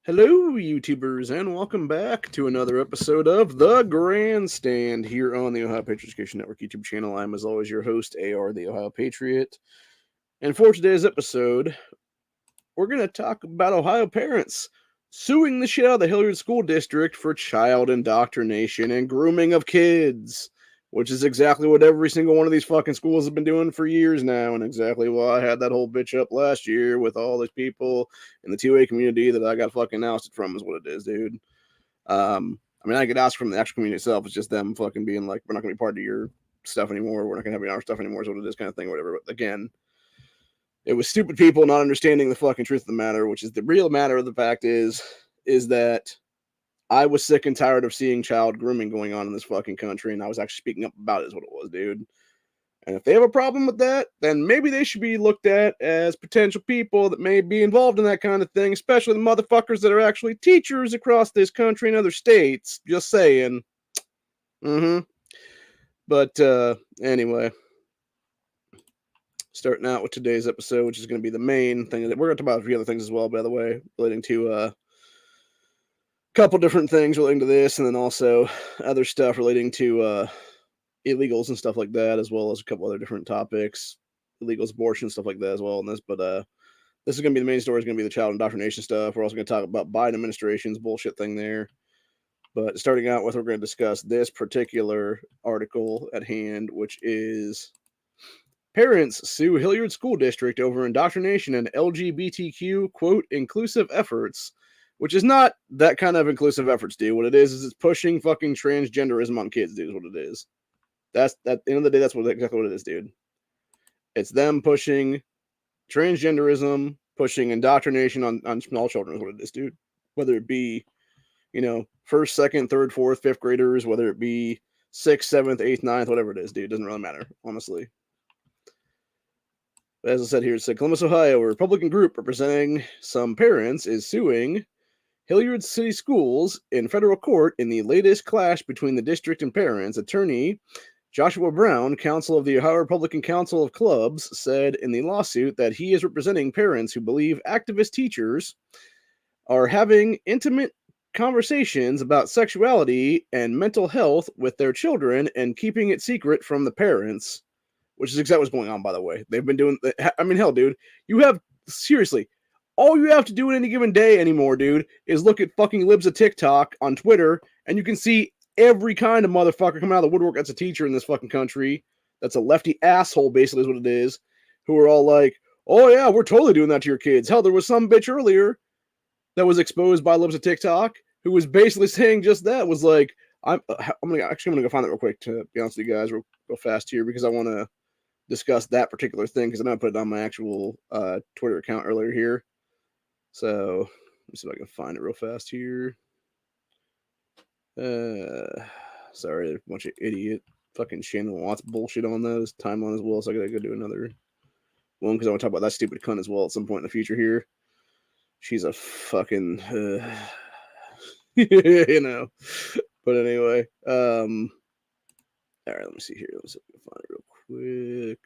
Hello, YouTubers, and welcome back to another episode of The Grandstand here on the Ohio Patriot Education Network YouTube channel. I'm, as always, your host, AR, the Ohio Patriot. And for today's episode, we're going to talk about Ohio parents suing the shit out of the Hillard School District for child indoctrination and grooming of kids, which is exactly what every single one of these fucking schools have been doing for years now, and exactly why I had that whole bitch up last year with all these people in the 2A community that I got fucking ousted from is what it is, dude. I mean, I get ousted from the actual community itself. It's just them fucking being like, we're not going to be part of your stuff anymore. We're not going to have our stuff anymore is what it is, kind of thing, or whatever. But again, it was stupid people not understanding the fucking truth of the matter, which is the real matter of the fact is that I was sick and tired of seeing child grooming going on in this fucking country, and I was actually speaking up about it is what it was, dude. And if they have a problem with that, then maybe they should be looked at as potential people that may be involved in that kind of thing, especially the motherfuckers that are actually teachers across this country and other states. Just saying. But anyway, starting out with today's episode, which is going to be the main thing. We're going to talk about a few other things as well, by the way, relating to a couple different things relating to this, and then also other stuff relating to illegals and stuff like that, as well as a couple other different topics, illegals, abortion, stuff like that as well in this. But this is going to be the main story, is going to be the child indoctrination stuff. We're also going to talk about Biden administration's bullshit thing there. But starting out with, we're going to discuss this particular article at hand, which is parents sue Hillard School District over indoctrination and LGBTQ, quote, inclusive efforts, which is not that kind of inclusive efforts, dude. What it is it's pushing fucking transgenderism on kids, dude, is what it is. That's at the end of the day, that's exactly what it is, dude. It's them pushing transgenderism, pushing indoctrination on small children is what it is, dude. Whether it be, first, second, third, fourth, fifth graders, whether it be sixth, seventh, eighth, ninth, whatever it is, dude. It doesn't really matter, honestly. As I said here, it said Columbus, Ohio, a Republican group representing some parents is suing Hillard City Schools in federal court in the latest clash between the district and parents. Attorney Joshua Brown, counsel of the Ohio Republican Council of Clubs, said in the lawsuit that he is representing parents who believe activist teachers are having intimate conversations about sexuality and mental health with their children and keeping it secret from the parents, which is exactly what's going on, by the way. They've been doing, I mean, hell, dude, seriously, all you have to do in any given day anymore, dude, is look at fucking libs of TikTok on Twitter, and you can see every kind of motherfucker coming out of the woodwork that's a teacher in this fucking country, that's a lefty asshole, basically, is what it is, who are all like, oh yeah, we're totally doing that to your kids. Hell, there was some bitch earlier that was exposed by libs of TikTok who was basically saying just that, was like, I'm gonna go find that real quick, to be honest with you guys, real fast here, because I want to discuss that particular thing, because I know I put it on my actual Twitter account earlier here. So let me see if I can find it real fast here. Sorry, there's a bunch of idiot fucking Shannon Watts bullshit on those timeline as well, so I gotta go do another one, because I want to talk about that stupid cunt as well at some point in the future here. She's a fucking but anyway, all right, let me see here. Let's see if I can find it real quick.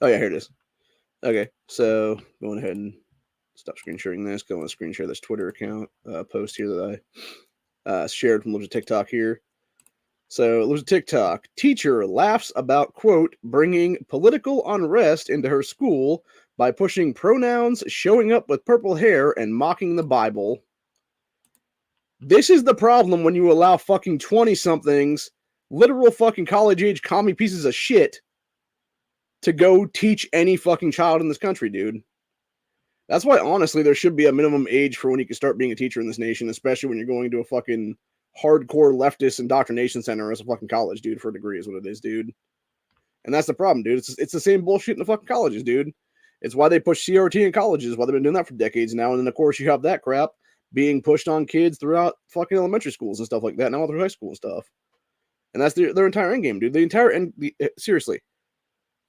Oh yeah, here it is. Okay, so going ahead and stop screen sharing this. Go on screen share this Twitter account post here that I shared from Libs of TikTok here. So Libs of TikTok, teacher laughs about, quote, bringing political unrest into her school by pushing pronouns, showing up with purple hair, and mocking the Bible. This is the problem when you allow fucking 20-somethings, literal fucking college-age commie pieces of shit, to go teach any fucking child in this country, dude. That's why, honestly, there should be a minimum age for when you can start being a teacher in this nation, especially when you're going to a fucking hardcore leftist indoctrination center as a fucking college, dude, for a degree is what it is, dude. And that's the problem, dude. It's the same bullshit in the fucking colleges, dude. It's why they push CRT in colleges, why they've been doing that for decades now. And then, of course, you have that crap being pushed on kids throughout fucking elementary schools and stuff like that, now through high school and stuff. And that's their entire end game, dude. Seriously.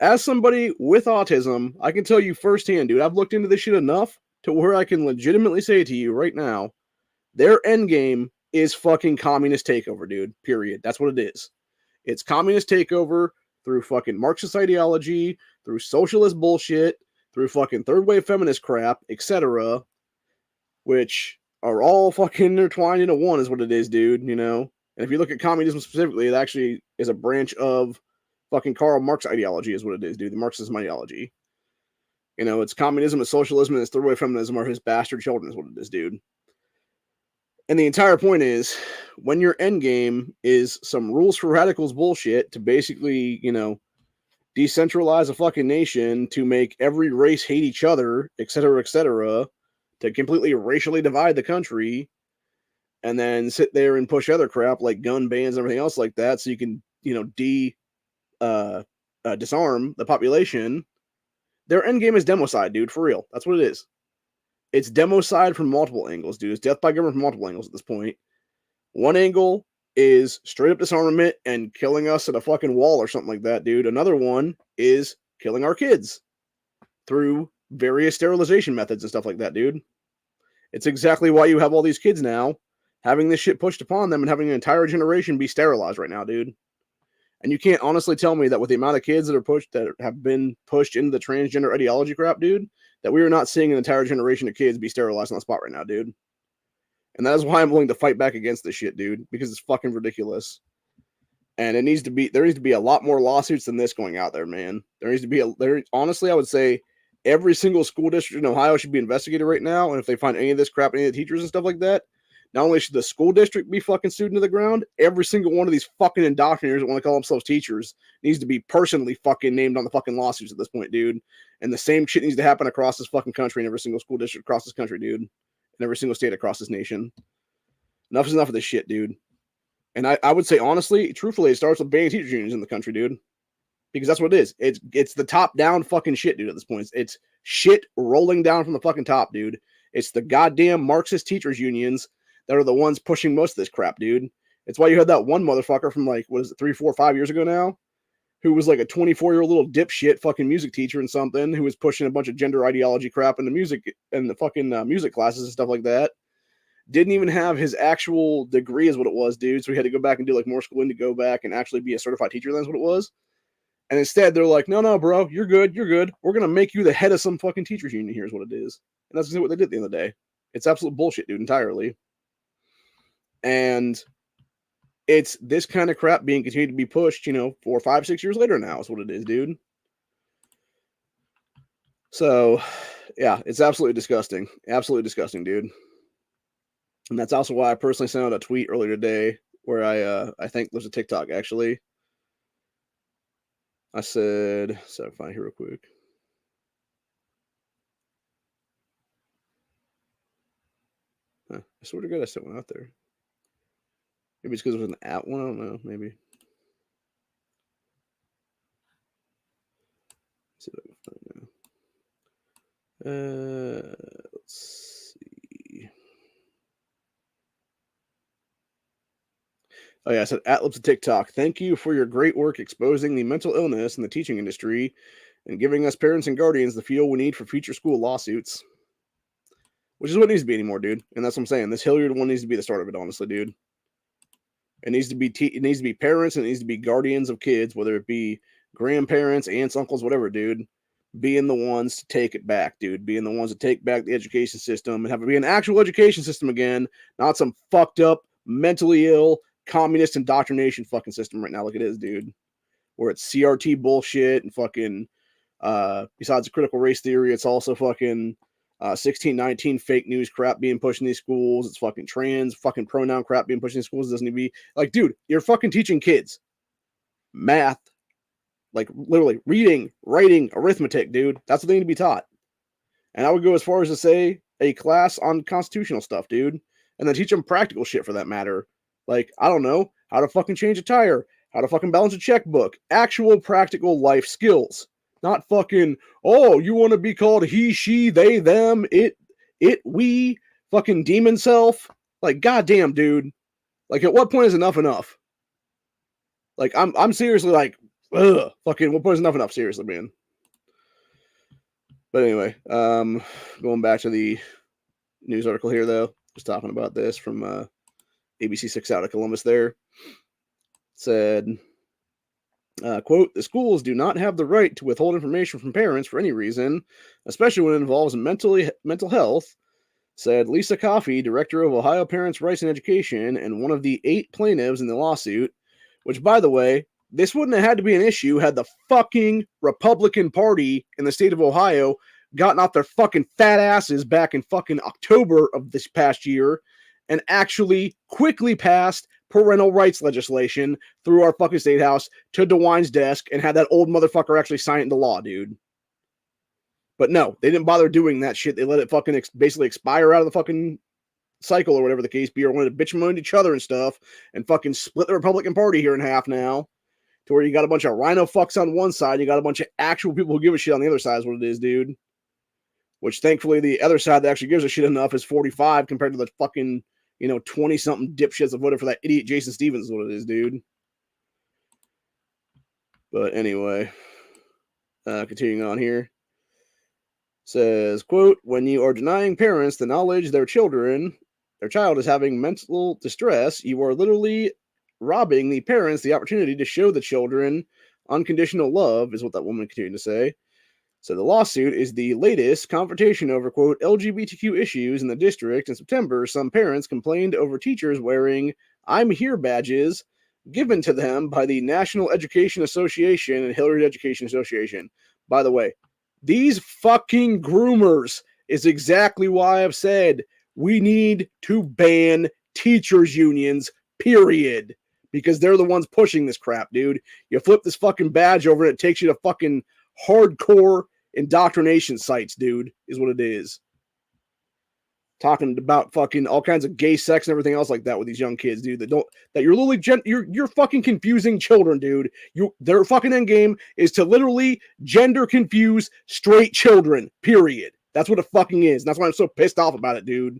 As somebody with autism, I can tell you firsthand, dude, I've looked into this shit enough to where I can legitimately say to you right now, their end game is fucking communist takeover, dude. Period. That's what it is. It's communist takeover through fucking Marxist ideology, through socialist bullshit, through fucking third wave feminist crap, etc., which are all fucking intertwined into one, is what it is, dude. You know, and if you look at communism specifically, it actually is a branch of fucking Karl Marx ideology, is what it is, dude. The Marxism ideology. You know, it's communism, it's socialism, and it's third wave feminism are his bastard children, is what it is, dude. And the entire point is, when your end game is some rules for radicals bullshit to basically, you know, decentralize a fucking nation, to make every race hate each other, etc., to completely racially divide the country, and then sit there and push other crap like gun bans and everything else like that, so you can, you know, disarm the population. Their end game is democide, dude, for real. That's what it is. It's democide from multiple angles, dude. It's death by government from multiple angles at this point. One angle is straight up disarmament and killing us at a fucking wall or something like that, dude. Another one is killing our kids through various sterilization methods and stuff like that, dude. It's exactly why you have all these kids now having this shit pushed upon them and having an entire generation be sterilized right now, dude. And you can't honestly tell me that with the amount of kids that have been pushed into the transgender ideology crap, dude, that we are not seeing an entire generation of kids be sterilized on the spot right now, dude. And that is why I'm willing to fight back against this shit, dude, because it's fucking ridiculous. And there needs to be a lot more lawsuits than this going out there, man. Honestly, I would say every single school district in Ohio should be investigated right now. And if they find any of this crap, any of the teachers and stuff like that, not only should the school district be fucking sued to the ground, every single one of these fucking indoctrinators that want to call themselves teachers needs to be personally fucking named on the fucking lawsuits at this point, dude. And the same shit needs to happen across this fucking country in every single school district across this country, dude. In every single state across this nation. Enough is enough of this shit, dude. And I would say, honestly, truthfully, it starts with banning teachers unions in the country, dude. Because that's what it is. It's the top-down fucking shit, dude, at this point. It's shit rolling down from the fucking top, dude. It's the goddamn Marxist teachers unions that are the ones pushing most of this crap, dude. It's why you had that one motherfucker from, like, what is it, 3, 4, 5 years ago now? Who was like a 24-year-old little dipshit fucking music teacher and something, who was pushing a bunch of gender ideology crap in the music and the fucking music classes and stuff like that. Didn't even have his actual degree is what it was, dude. So he had to go back and do like more schooling to go back and actually be a certified teacher. That's what it was. And instead, they're like, no, bro, you're good. You're good. We're going to make you the head of some fucking teachers union. Here's what it is. And that's what they did at the end of the day. It's absolute bullshit, dude, entirely. And it's this kind of crap being continued to be pushed, 4, 5, 6 years later now is what it is, dude. So, yeah, it's absolutely disgusting. Absolutely disgusting, dude. And that's also why I personally sent out a tweet earlier today where I think there's a TikTok, actually. I said, so I'll find it here real quick. I swear to God, I sent one out there. Maybe it's because it was an at one. I don't know. Maybe. Let's see if I can find it now. Let's see. Oh yeah, I said at Lips of TikTok. Thank you for your great work exposing the mental illness in the teaching industry and giving us parents and guardians the fuel we need for future school lawsuits. Which is what it needs to be anymore, dude. And that's what I'm saying. This Hillard one needs to be the start of it, honestly, dude. It needs to be parents and it needs to be guardians of kids, whether it be grandparents, aunts, uncles, whatever, dude. Being the ones to take it back, dude. Being the ones to take back the education system and have it be an actual education system again, not some fucked up, mentally ill, communist indoctrination fucking system right now like it is, dude. Where it's CRT bullshit and fucking, besides the critical race theory, it's also fucking 1619 fake news crap being pushed in these schools. It's fucking trans fucking pronoun crap being pushed in schools. It doesn't need to be like, dude, you're fucking teaching kids math, like literally reading, writing, arithmetic, dude. That's what they need to be taught. And I would go as far as to say a class on constitutional stuff, dude, and then teach them practical shit for that matter. Like, I don't know, how to fucking change a tire, how to fucking balance a checkbook, actual practical life skills. Not fucking, oh, you want to be called he, she, they, them, it, we, fucking demon self. Like, goddamn, dude. Like, at what point is enough enough? Like, I'm seriously like, ugh, fucking, what point is enough? Seriously, man. But anyway, going back to the news article here, though, just talking about this from ABC 6 out of Columbus there. Said, Quote, the schools do not have the right to withhold information from parents for any reason, especially when it involves mental health, said Lisa Coffey, director of Ohio Parents' Rights in Education and one of the 8 plaintiffs in the lawsuit, which, by the way, this wouldn't have had to be an issue had the fucking Republican Party in the state of Ohio gotten off their fucking fat asses back in fucking October of this past year and actually quickly passed parental rights legislation through our fucking state house to DeWine's desk and had that old motherfucker actually sign it into law, dude. But no, they didn't bother doing that shit. They let it fucking basically expire out of the fucking cycle or whatever the case be, or wanted to bitch among each other and stuff and fucking split the Republican Party here in half now to where you got a bunch of rhino fucks on one side, you got a bunch of actual people who give a shit on the other side is what it is, dude. Which thankfully the other side that actually gives a shit enough is 45 compared to the fucking, 20-something dipshits that voted for that idiot Jason Stevens is what it is, dude. But anyway, continuing on here. Says, quote, when you are denying parents the knowledge their child is having mental distress, you are literally robbing the parents the opportunity to show the children unconditional love, is what that woman continued to say. So the lawsuit is the latest confrontation over, quote, LGBTQ issues in the district. In September, some parents complained over teachers wearing I'm Here badges given to them by the National Education Association and Hillard Education Association. By the way, these fucking groomers is exactly why I've said we need to ban teachers' unions, period. Because they're the ones pushing this crap, dude. You flip this fucking badge over and it takes you to fucking hardcore indoctrination sites, dude, is what it is. Talking about fucking all kinds of gay sex and everything else like that with these young kids, dude. That you're literally you're fucking confusing children, dude. Their fucking end game is to literally gender confuse straight children. Period. That's what it fucking is. And that's why I'm so pissed off about it, dude.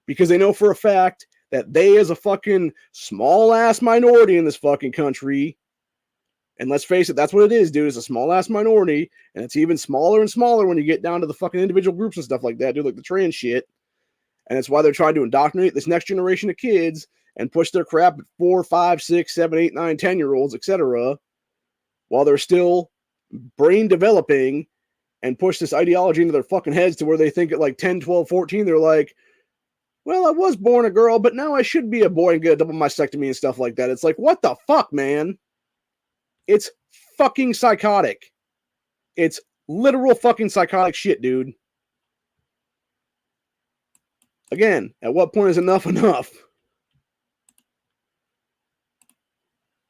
Because they know for a fact that they, as a fucking small ass minority in this fucking country, and let's face it, that's what it is, dude. It's a small ass minority, and it's even smaller and smaller when you get down to the fucking individual groups and stuff like that, dude, like the trans shit. And it's why they're trying to indoctrinate this next generation of kids and push their crap at 4, 5, 6, 7, 8, 9, 10-year-olds, etc., while they're still brain developing and push this ideology into their fucking heads to where they think at like 10, 12, 14, they're like, well, I was born a girl, but now I should be a boy and get a double mastectomy and stuff like that. It's like, what the fuck, man? It's fucking psychotic. It's literal fucking psychotic shit, dude. Again, at what point is enough enough?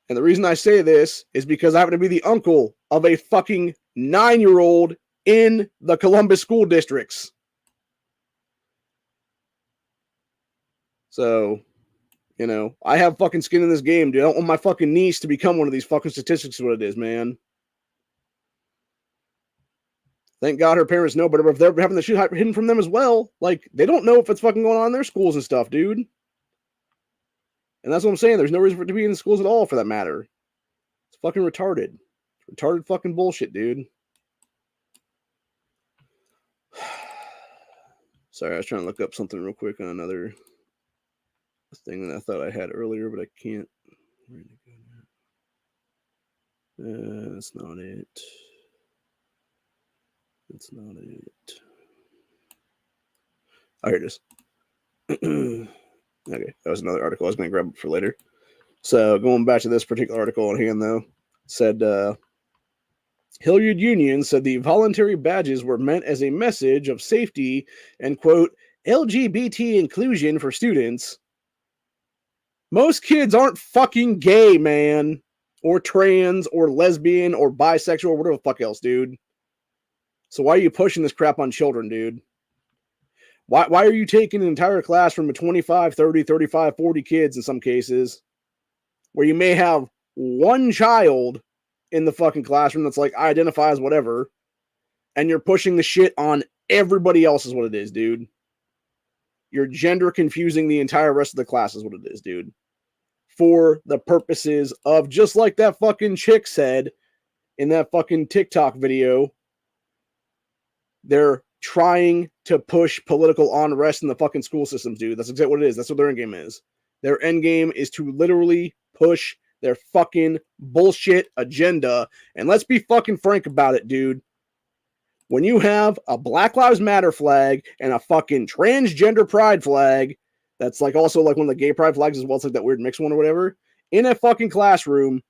And the reason I say this is because I happen to be the uncle of a fucking 9-year-old in the Columbus school districts. So, I have fucking skin in this game, dude. I don't want my fucking niece to become one of these fucking statistics, is what it is, man. Thank God her parents know, but if they're having the shit hidden from them as well, like, they don't know if it's fucking going on in their schools and stuff, dude. And that's what I'm saying. There's no reason for it to be in the schools at all, for that matter. It's fucking retarded. Retarded fucking bullshit, dude. Sorry, I was trying to look up something real quick on another thing that I thought I had earlier, but I can't. That's not it. That's not it. Oh, here it is. Okay, that was another article I was going to grab for later. So going back to this particular article on hand, though, said Hillard Union said the voluntary badges were meant as a message of safety and, quote, LGBT inclusion for students. Most kids aren't fucking gay, man, or trans, or lesbian, or bisexual, or whatever the fuck else, dude. So why are you pushing this crap on children, dude? Why are you taking an entire classroom of 25, 30, 35, 40 kids in some cases, where you may have one child in the fucking classroom that's like, I identify as whatever, and you're pushing the shit on everybody else is what it is, dude. You're gender confusing the entire rest of the class is what it is, dude. For the purposes of, just like that fucking chick said in that fucking TikTok video, they're trying to push political unrest in the fucking school systems, dude. That's exactly what it is. That's what their end game is. Their end game is to literally push their fucking bullshit agenda. And let's be fucking frank about it, dude. When you have a Black Lives Matter flag and a fucking transgender pride flag, that's like also like one of the gay pride flags as well, it's like that weird mixed one or whatever, in a fucking classroom,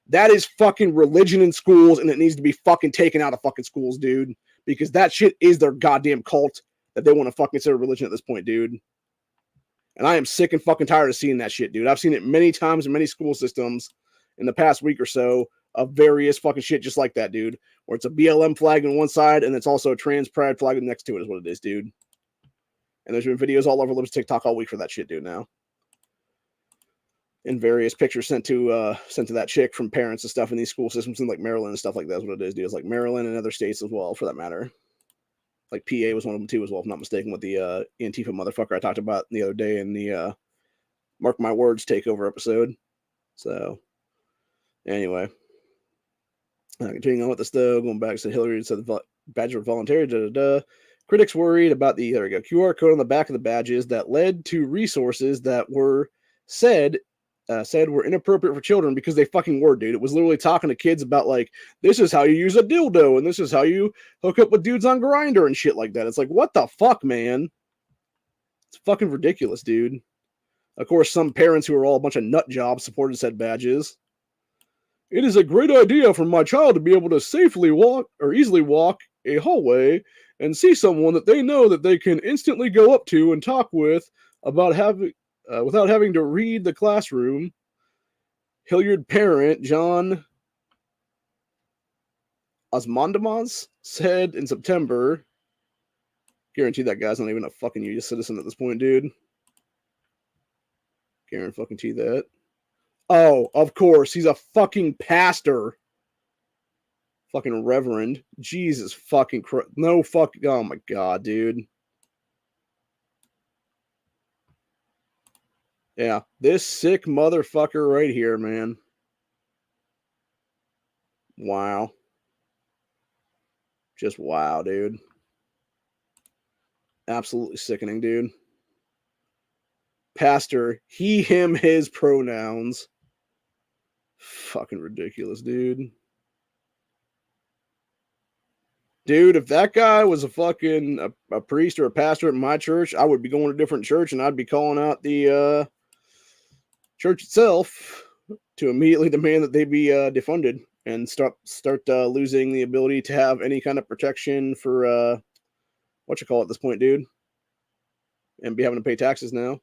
that is fucking religion in schools, and it needs to be fucking taken out of fucking schools, dude. Because that shit is their goddamn cult that they want to fucking consider religion at this point, dude. And I am sick and fucking tired of seeing that shit, dude. I've seen it many times in many school systems in the past week or so of various fucking shit just like that, dude. Where it's a BLM flag on one side and it's also a trans pride flag next to it is what it is, dude. And there's been videos all over TikTok all week for that shit, dude, now. And various pictures sent to that chick from parents and stuff in these school systems in like Maryland and stuff like that is what it is, dude. It's like Maryland and other states as well, for that matter. Like PA was one of them too as well, if I'm not mistaken, with the Antifa motherfucker I talked about the other day in the Mark My Words takeover episode. So, anyway. Continuing on with this though, going back to Hillary said the badge were voluntary, Critics worried about the, there we go, QR code on the back of the badges that led to resources that were said were inappropriate for children because they fucking were, dude. It was literally talking to kids about like, this is how you use a dildo and this is how you hook up with dudes on Grindr and shit like that. It's like, what the fuck, man? It's fucking ridiculous, dude. Of course, some parents who are all a bunch of nut jobs supported said badges. It is a great idea for my child to be able to safely walk or easily walk a hallway and see someone that they know that they can instantly go up to and talk with about having without having to read the classroom. Hillard parent John Osmondamas said in September. Guarantee that guy's not even a fucking U.S. citizen at this point, dude. Guarantee that. Oh, of course. He's a fucking pastor. Fucking reverend. Jesus fucking Christ. No fucking. Oh my god, dude. Yeah. This sick motherfucker right here, man. Wow. Just wow, dude. Absolutely sickening, dude. Pastor. He, him, his pronouns. Fucking ridiculous, dude. Dude, if that guy was a fucking a priest or a pastor at my church, I would be going to a different church and I'd be calling out the church itself to immediately demand that they be defunded and start losing the ability to have any kind of protection for what you call it at this point, dude, and be having to pay taxes now.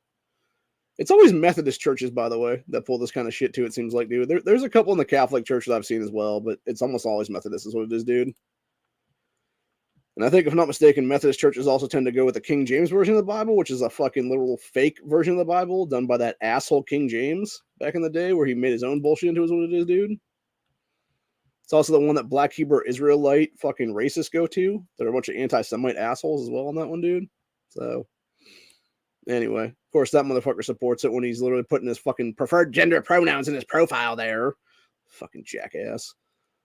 It's always Methodist churches, by the way, that pull this kind of shit too, it seems like, dude. There's a couple in the Catholic church that I've seen as well, but it's almost always Methodist is what it is, dude. And I think, if I'm not mistaken, Methodist churches also tend to go with the King James version of the Bible, which is a fucking literal fake version of the Bible done by that asshole King James back in the day where he made his own bullshit into what it is, dude. It's also the one that Black Hebrew Israelite fucking racists go to. They're a bunch of anti-Semite assholes as well on that one, dude. So, anyway, of course, that motherfucker supports it when he's literally putting his fucking preferred gender pronouns in his profile there. Fucking jackass.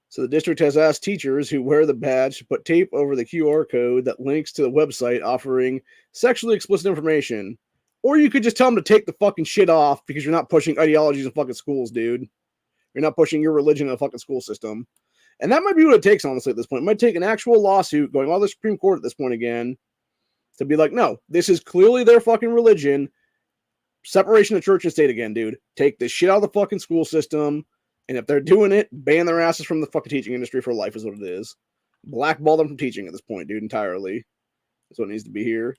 So the district has asked teachers who wear the badge to put tape over the QR code that links to the website offering sexually explicit information. Or you could just tell them to take the fucking shit off because you're not pushing ideologies in fucking schools, dude. You're not pushing your religion in a fucking school system. And that might be what it takes, honestly, at this point. It might take an actual lawsuit going all the Supreme Court at this point again to be like, no, this is clearly their fucking religion. Separation of church and state again, dude. Take this shit out of the fucking school system. And if they're doing it, ban their asses from the fucking teaching industry for life is what it is. Blackball them from teaching at this point, dude, entirely. That's what needs to be here.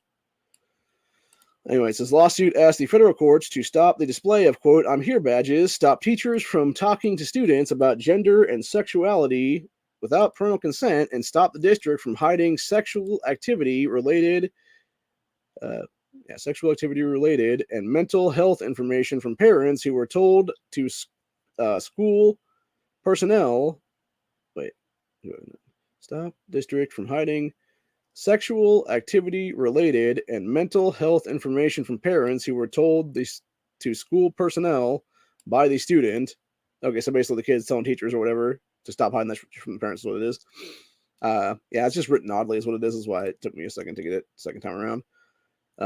Anyway, it says, lawsuit asked the federal courts to stop the display of, quote, I'm here badges, stop teachers from talking to students about gender and sexuality without parental consent, and stop the district from hiding sexual activity related and mental health information from parents who were told to school personnel. Stop district from hiding sexual activity related and mental health information from parents who were told to school personnel by the student. Okay, so basically the kids telling teachers or whatever to stop hiding that from the parents is what it is. Yeah, it's just written oddly is what it is. Is why it took me a second to get it second time around.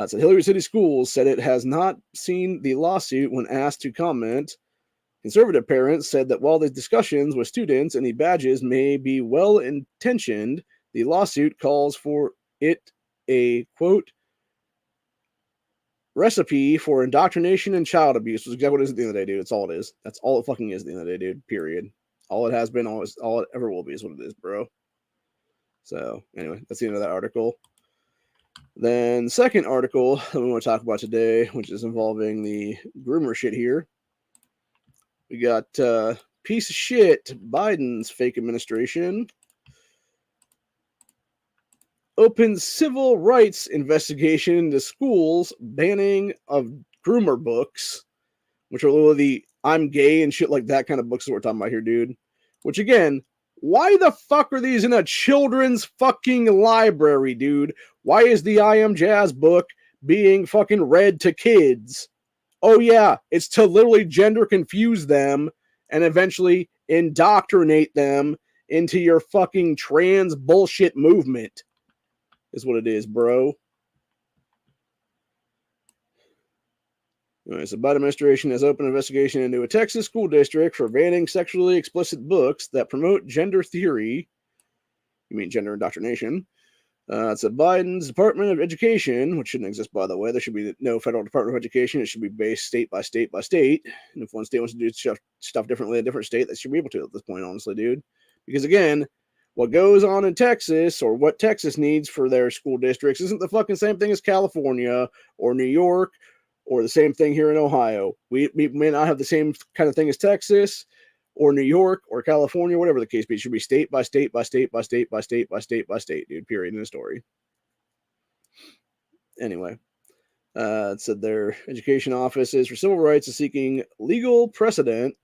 So Hillary City Schools said it has not seen the lawsuit when asked to comment. Conservative parents said that while the discussions with students and the badges may be well-intentioned, the lawsuit calls for it a, quote, recipe for indoctrination and child abuse, which is exactly what it is at the end of the day, dude. That's all it is. That's all it fucking is at the end of the day, dude. Period. All it has been, all it ever will be is what it is, bro. So, anyway, that's the end of that article. Then, second article that we want to talk about today, which is involving the groomer shit here. We got piece of shit Biden's fake administration opens civil rights investigation into schools banning of groomer books, which are literally the I'm gay and shit like that kind of books that we're talking about here, dude. Which, again, why the fuck are these in a children's fucking library, dude? Why is the I Am Jazz book being fucking read to kids? Oh, yeah, it's to literally gender confuse them and eventually indoctrinate them into your fucking trans bullshit movement, is what it is, bro. All right, so Biden administration has opened an investigation into a Texas school district for banning sexually explicit books that promote gender theory. You mean gender indoctrination? It's a Biden's Department of Education, which shouldn't exist, by the way. There should be no federal Department of Education. It should be based state by state by state. And if one state wants to do stuff differently in a different state, they should be able to at this point, honestly, dude. Because, again, what goes on in Texas or what Texas needs for their school districts isn't the fucking same thing as California or New York or the same thing here in Ohio. We may not have the same kind of thing as Texas or New York or California, whatever the case be. It should be state by state by state by state by state by state by state, dude, period, in the story. Anyway, it said their education offices for civil rights is seeking legal precedent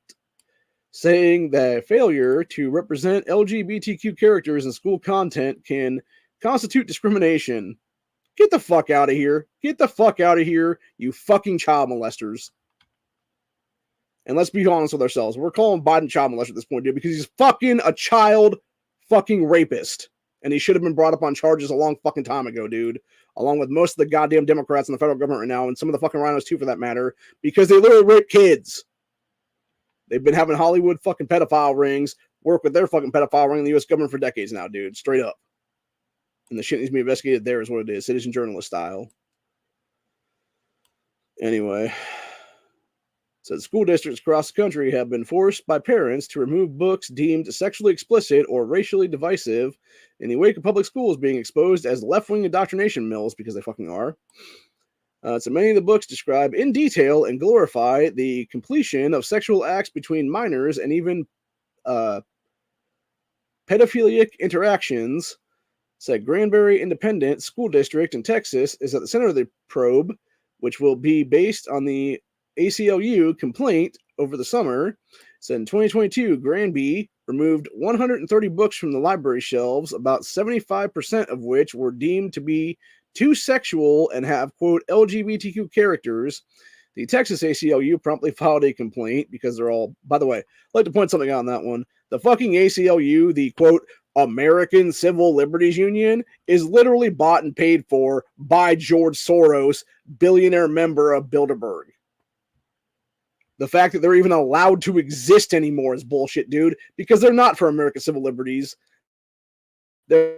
saying that failure to represent LGBTQ characters in school content can constitute discrimination. Get the fuck out of here. Get the fuck out of here, you fucking child molesters. And let's be honest with ourselves. We're calling Biden child molester at this point, dude, because he's fucking a child fucking rapist. And he should have been brought up on charges a long fucking time ago, dude. Along with most of the goddamn Democrats in the federal government right now, and some of the fucking rhinos too, for that matter, because they literally rape kids. They've been having Hollywood fucking pedophile rings work with their fucking pedophile ring in the U.S. government for decades now, dude. Straight up. And the shit needs to be investigated there is what it is. Citizen journalist style. Anyway. Said school districts across the country have been forced by parents to remove books deemed sexually explicit or racially divisive in the wake of public schools being exposed as left-wing indoctrination mills, because they fucking are. So many of the books describe in detail and glorify the completion of sexual acts between minors and even pedophilic interactions. Said Granbury Independent School District in Texas is at the center of the probe, which will be based on the ACLU complaint over the summer. Said in 2022, Granby removed 130 books from the library shelves, about 75% of which were deemed to be too sexual and have, quote, LGBTQ characters. The Texas ACLU promptly filed a complaint because they're all, by the way, I'd like to point something out on that one. The fucking ACLU, the, quote, American Civil Liberties Union, is literally bought and paid for by George Soros, billionaire member of Bilderberg. The fact that they're even allowed to exist anymore is bullshit, dude, because they're not for American civil liberties. They're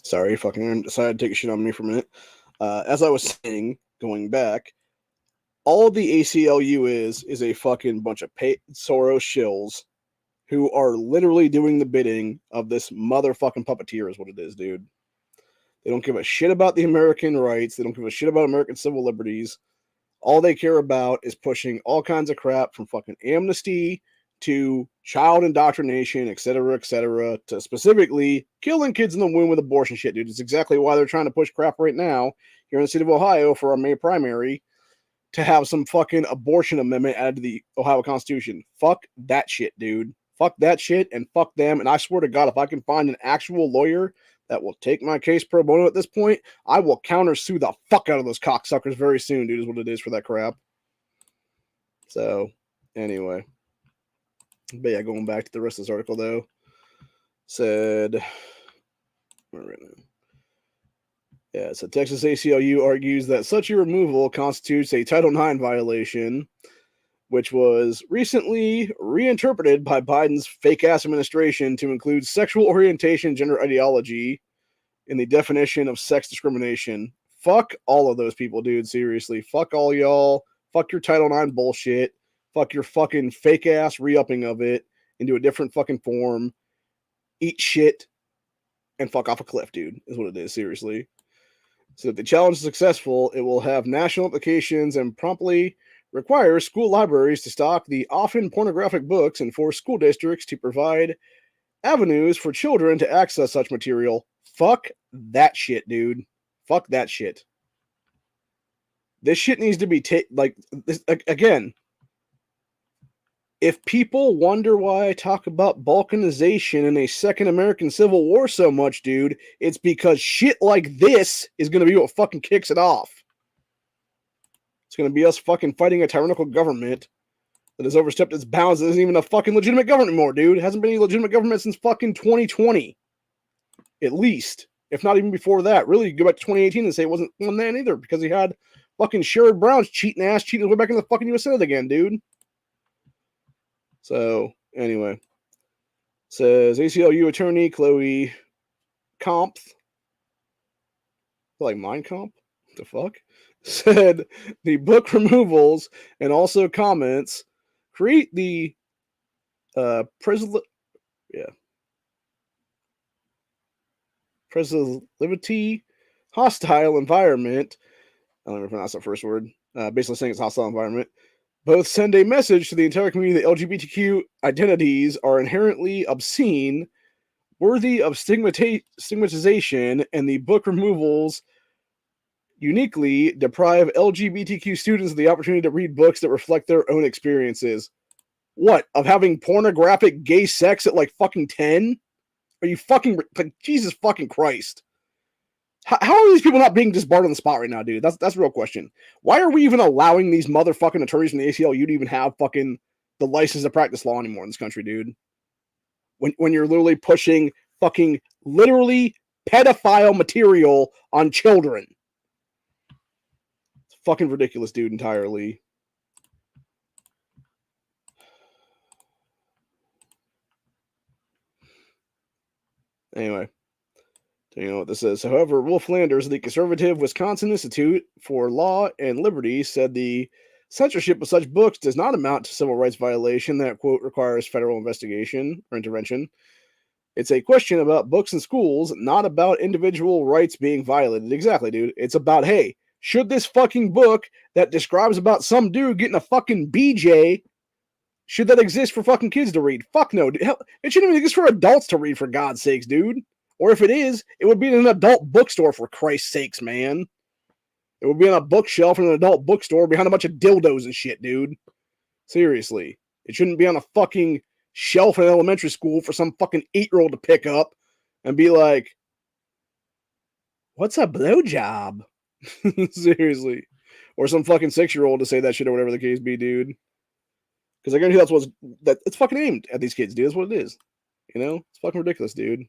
sorry, fucking decided to take a shit on me for a minute. As I was saying, going back, all the ACLU is a fucking bunch of Soros shills who are literally doing the bidding of this motherfucking puppeteer is what it is, dude. They don't give a shit about the American rights. They don't give a shit about American civil liberties. All they care about is pushing all kinds of crap from fucking amnesty to child indoctrination, et cetera, to specifically killing kids in the womb with abortion shit, dude. It's exactly why they're trying to push crap right now here in the state of Ohio for our May primary to have some fucking abortion amendment added to the Ohio Constitution. Fuck that shit, dude. Fuck that shit and fuck them. And I swear to God, if I can find an actual lawyer that will take my case pro bono at this point, I will countersue the fuck out of those cocksuckers very soon, dude, is what it is for that crap. So, anyway. But yeah, going back to the rest of this article, though, said... Right now. Yeah, so Texas ACLU argues that such a removal constitutes a Title IX violation, which was recently reinterpreted by Biden's fake-ass administration to include sexual orientation and gender ideology in the definition of sex discrimination. Fuck all of those people, dude, seriously. Fuck all y'all. Fuck your Title IX bullshit. Fuck your fucking fake-ass re-upping of it into a different fucking form. Eat shit and fuck off a cliff, dude, is what it is, seriously. So if the challenge is successful, it will have national implications and promptly require school libraries to stock the often pornographic books and force school districts to provide avenues for children to access such material. Fuck that shit, dude. Fuck that shit. This shit needs to be again. If people wonder why I talk about balkanization and a second American Civil War so much, dude, it's because shit like this is going to be what fucking kicks it off. It's going to be us fucking fighting a tyrannical government that has overstepped its bounds. It isn't even a fucking legitimate government anymore, dude. It hasn't been any legitimate government since fucking 2020. At least. If not even before that. Really, you go back to 2018 and say it wasn't one then either because he had fucking Sherrod Brown's cheating his way back in the fucking U.S. Senate again, dude. So, anyway. Says ACLU attorney Chloe Kampf. Like Mein Kampf? What the fuck? Said the book removals and also comments create the preservativity hostile environment. I don't know if I pronounce that first word. Basically saying it's hostile environment. Both send a message to the entire community that LGBTQ identities are inherently obscene, worthy of stigmatization, and the book removals uniquely deprive LGBTQ students of the opportunity to read books that reflect their own experiences. What? Of having pornographic gay sex at like fucking 10? Are you fucking... Like, Jesus fucking Christ. How are these people not being disbarred on the spot right now, dude? That's the real question. Why are we even allowing these motherfucking attorneys from the ACLU to even have fucking the license to practice law anymore in this country, dude? When you're literally pushing fucking literally pedophile material on children. It's fucking ridiculous, dude, entirely. Anyway. You know what this is. However, Wolf Landers, the conservative Wisconsin Institute for Law and Liberty, said the censorship of such books does not amount to civil rights violation that, quote, requires federal investigation or intervention. It's a question about books and schools, not about individual rights being violated. Exactly, dude. It's about, hey, should this fucking book that describes about some dude getting a fucking BJ, should that exist for fucking kids to read? Fuck no. Hell, it shouldn't even exist for adults to read, for God's sakes, dude. Or if it is, it would be in an adult bookstore, for Christ's sakes, man. It would be on a bookshelf in an adult bookstore behind a bunch of dildos and shit, dude. Seriously. It shouldn't be on a fucking shelf in elementary school for some fucking 8-year-old to pick up and be like, what's a blowjob? Seriously. Or some fucking 6-year-old to say that shit or whatever the case be, dude. Because I guarantee it's fucking aimed at these kids, dude. That's what it is. You know? It's fucking ridiculous, dude.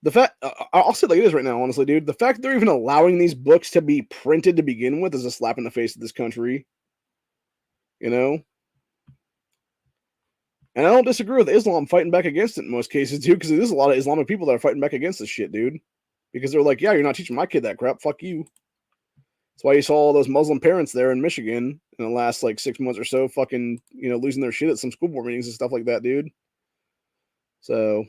The fact, I'll say it like it is right now, honestly, dude. The fact that they're even allowing these books to be printed to begin with is a slap in the face of this country. You know? And I don't disagree with Islam fighting back against it in most cases, dude, because there's a lot of Islamic people that are fighting back against this shit, dude. because they're like, yeah, you're not teaching my kid that crap. Fuck you. That's why you saw all those Muslim parents there in Michigan in the last like 6 months or so, fucking, losing their shit at some school board meetings and stuff like that, dude. So,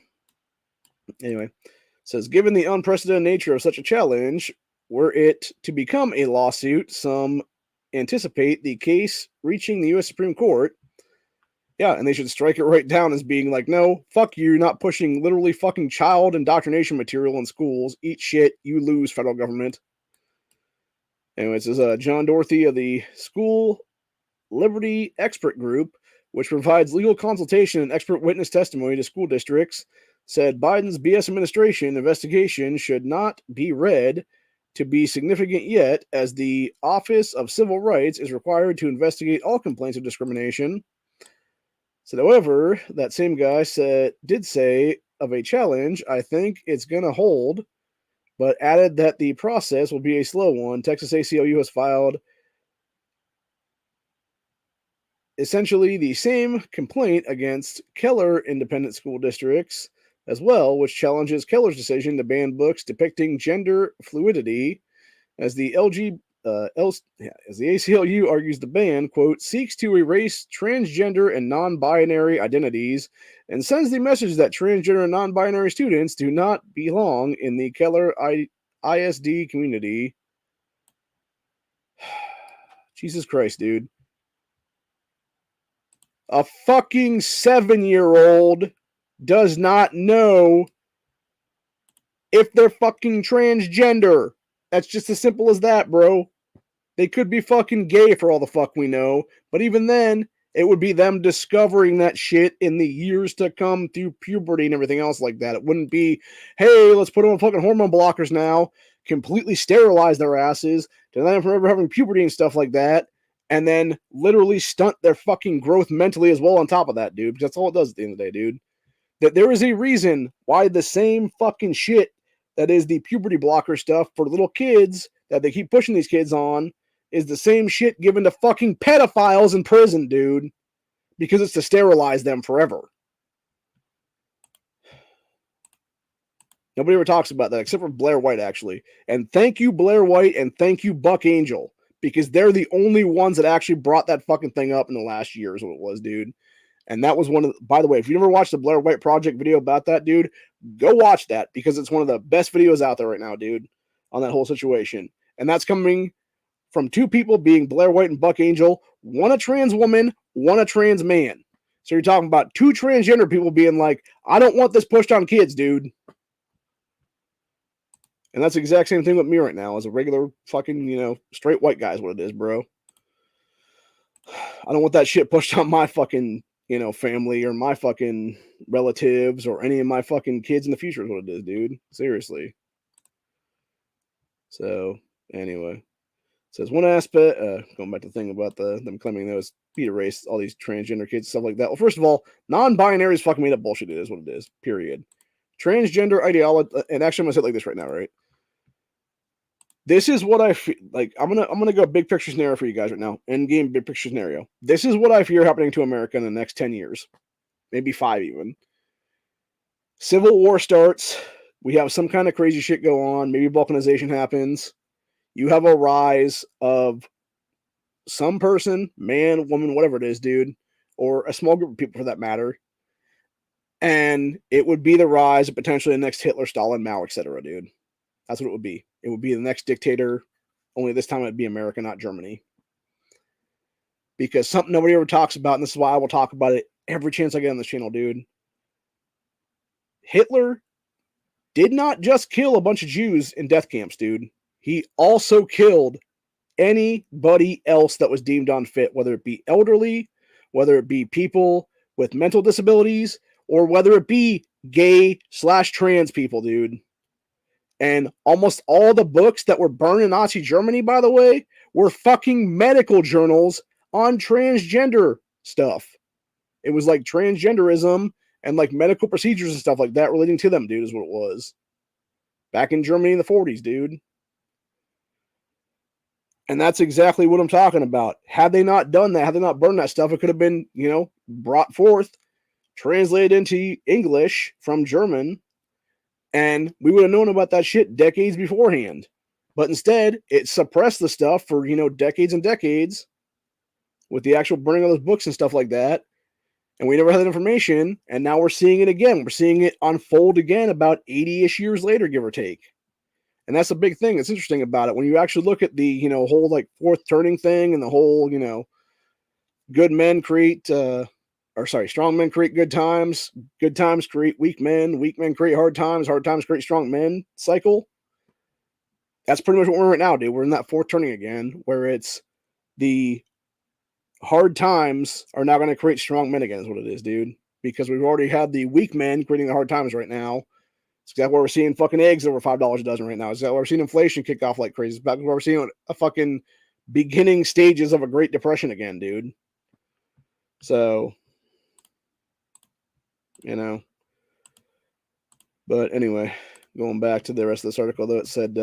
anyway, it says, given the unprecedented nature of such a challenge, were it to become a lawsuit, some anticipate the case reaching the U.S. Supreme Court. Yeah, and they should strike it right down as being like, no, fuck you, you're not pushing literally fucking child indoctrination material in schools. Eat shit, you lose, federal government. Anyway, it says John Dorothy of the School Liberty Expert Group, which provides legal consultation and expert witness testimony to school districts, said Biden's BS administration investigation should not be read to be significant yet, as the Office of Civil Rights is required to investigate all complaints of discrimination. So, however, that same guy did say of a challenge, I think it's going to hold, but added that the process will be a slow one. Texas ACLU has filed essentially the same complaint against Keller independent school districts as well, which challenges Keller's decision to ban books depicting gender fluidity, as the as the ACLU argues the ban, quote, seeks to erase transgender and non-binary identities and sends the message that transgender and non-binary students do not belong in the Keller ISD community. Jesus Christ, dude. A fucking 7-year-old does not know if they're fucking transgender. That's just as simple as that, bro. They could be fucking gay for all the fuck we know, but even then, it would be them discovering that shit in the years to come through puberty and everything else like that. It wouldn't be, hey, let's put them on fucking hormone blockers now, completely sterilize their asses, deny them from ever having puberty and stuff like that, and then literally stunt their fucking growth mentally as well on top of that, dude, because that's all it does at the end of the day, dude. That there is a reason why the same fucking shit that is the puberty blocker stuff for little kids that they keep pushing these kids on is the same shit given to fucking pedophiles in prison, dude, because it's to sterilize them forever. Nobody ever talks about that except for Blair White, actually. And thank you, Blair White, and thank you, Buck Angel, because they're the only ones that actually brought that fucking thing up in the last year is what it was, dude. And that was one of the, by the way, if you never watched the Blair White Project video about that, dude, go watch that, because it's one of the best videos out there right now, dude, on that whole situation. And that's coming from two people, being Blair White and Buck Angel, one a trans woman, one a trans man. So you're talking about two transgender people being like, I don't want this pushed on kids, dude. And that's the exact same thing with me right now as a regular fucking, straight white guy is what it is, bro. I don't want that shit pushed on my fucking, family or my fucking relatives or any of my fucking kids in the future is what it is, dude. Seriously. So, anyway. Says one aspect, going back to the thing about them claiming those Peter race, all these transgender kids, stuff like that. Well, first of all, non-binary is fucking made up bullshit. It is what it is, period. Transgender ideology, and actually I'm going to say it like this right now, right? This is what I feel like. I'm gonna go big picture scenario for you guys right now. End game big picture scenario. This is what I fear happening to America in the next 10 years, maybe 5 even. Civil war starts. We have some kind of crazy shit go on. Maybe balkanization happens. You have a rise of some person, man, woman, whatever it is, dude, or a small group of people for that matter. And it would be the rise of potentially the next Hitler, Stalin, Mao, etc., dude. That's what it would be. It would be the next dictator, only this time it'd be America, not Germany. Because something nobody ever talks about, and this is why I will talk about it every chance I get on this channel, dude. Hitler did not just kill a bunch of Jews in death camps, dude. He also killed anybody else that was deemed unfit, whether it be elderly, whether it be people with mental disabilities, or whether it be gay/trans people, dude. And almost all the books that were burned in Nazi Germany, by the way, were fucking medical journals on transgender stuff. It was like transgenderism and like medical procedures and stuff like that relating to them, dude, is what it was. Back in Germany in the 40s, dude. And that's exactly what I'm talking about. Had they not done that, had they not burned that stuff, it could have been, brought forth, translated into English from German, And we would have known about that shit decades beforehand. But instead, it suppressed the stuff for, decades and decades with the actual burning of those books and stuff like that. And we never had that information. And now we're seeing it again. We're seeing it unfold again about 80-ish years later, give or take. And that's a big thing that's interesting about it. When you actually look at the, whole like fourth turning thing and the whole, good men create, strong men create good times create weak men create hard times create strong men cycle. That's pretty much what we're in right now, dude. We're in that fourth turning again, where it's the hard times are now going to create strong men again, is what it is, dude. Because we've already had the weak men creating the hard times right now. It's exactly where we're seeing fucking eggs over $5 a dozen right now. It's exactly where we're seeing inflation kick off like crazy. It's back where we're seeing a fucking beginning stages of a Great Depression again, dude. So, But anyway, going back to the rest of this article, though, it said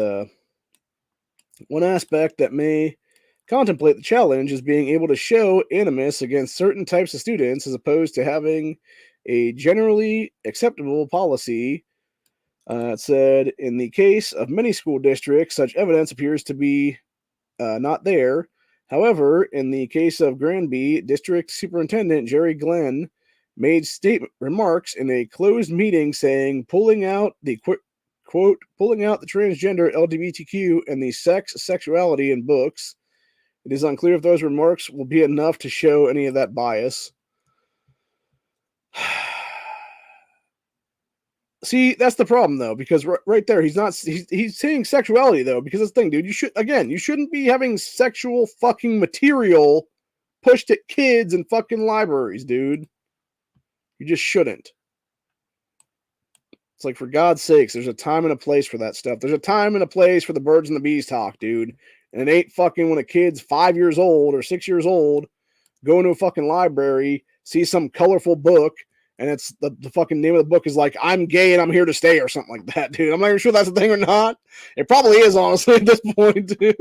one aspect that may contemplate the challenge is being able to show animus against certain types of students as opposed to having a generally acceptable policy. It said, in the case of many school districts, such evidence appears to be not there. However, in the case of Granby, District Superintendent Jerry Glenn made statement remarks in a closed meeting saying pulling out the transgender LGBTQ and the sexuality in books. It is unclear if those remarks will be enough to show any of that bias. See, that's the problem though, because right there, he's saying sexuality though, because that's the thing, dude. You shouldn't be having sexual fucking material pushed at kids in fucking libraries, dude. You just shouldn't. It's like, for God's sakes, there's a time and a place for that stuff. There's a time and a place for the birds and the bees talk, dude. And it ain't fucking when a kid's 5 years old or 6 years old, go into a fucking library, see some colorful book, and it's the fucking name of the book is like, I'm gay and I'm here to stay, or something like that, dude. I'm not even sure that's a thing or not. It probably is, honestly, at this point, dude.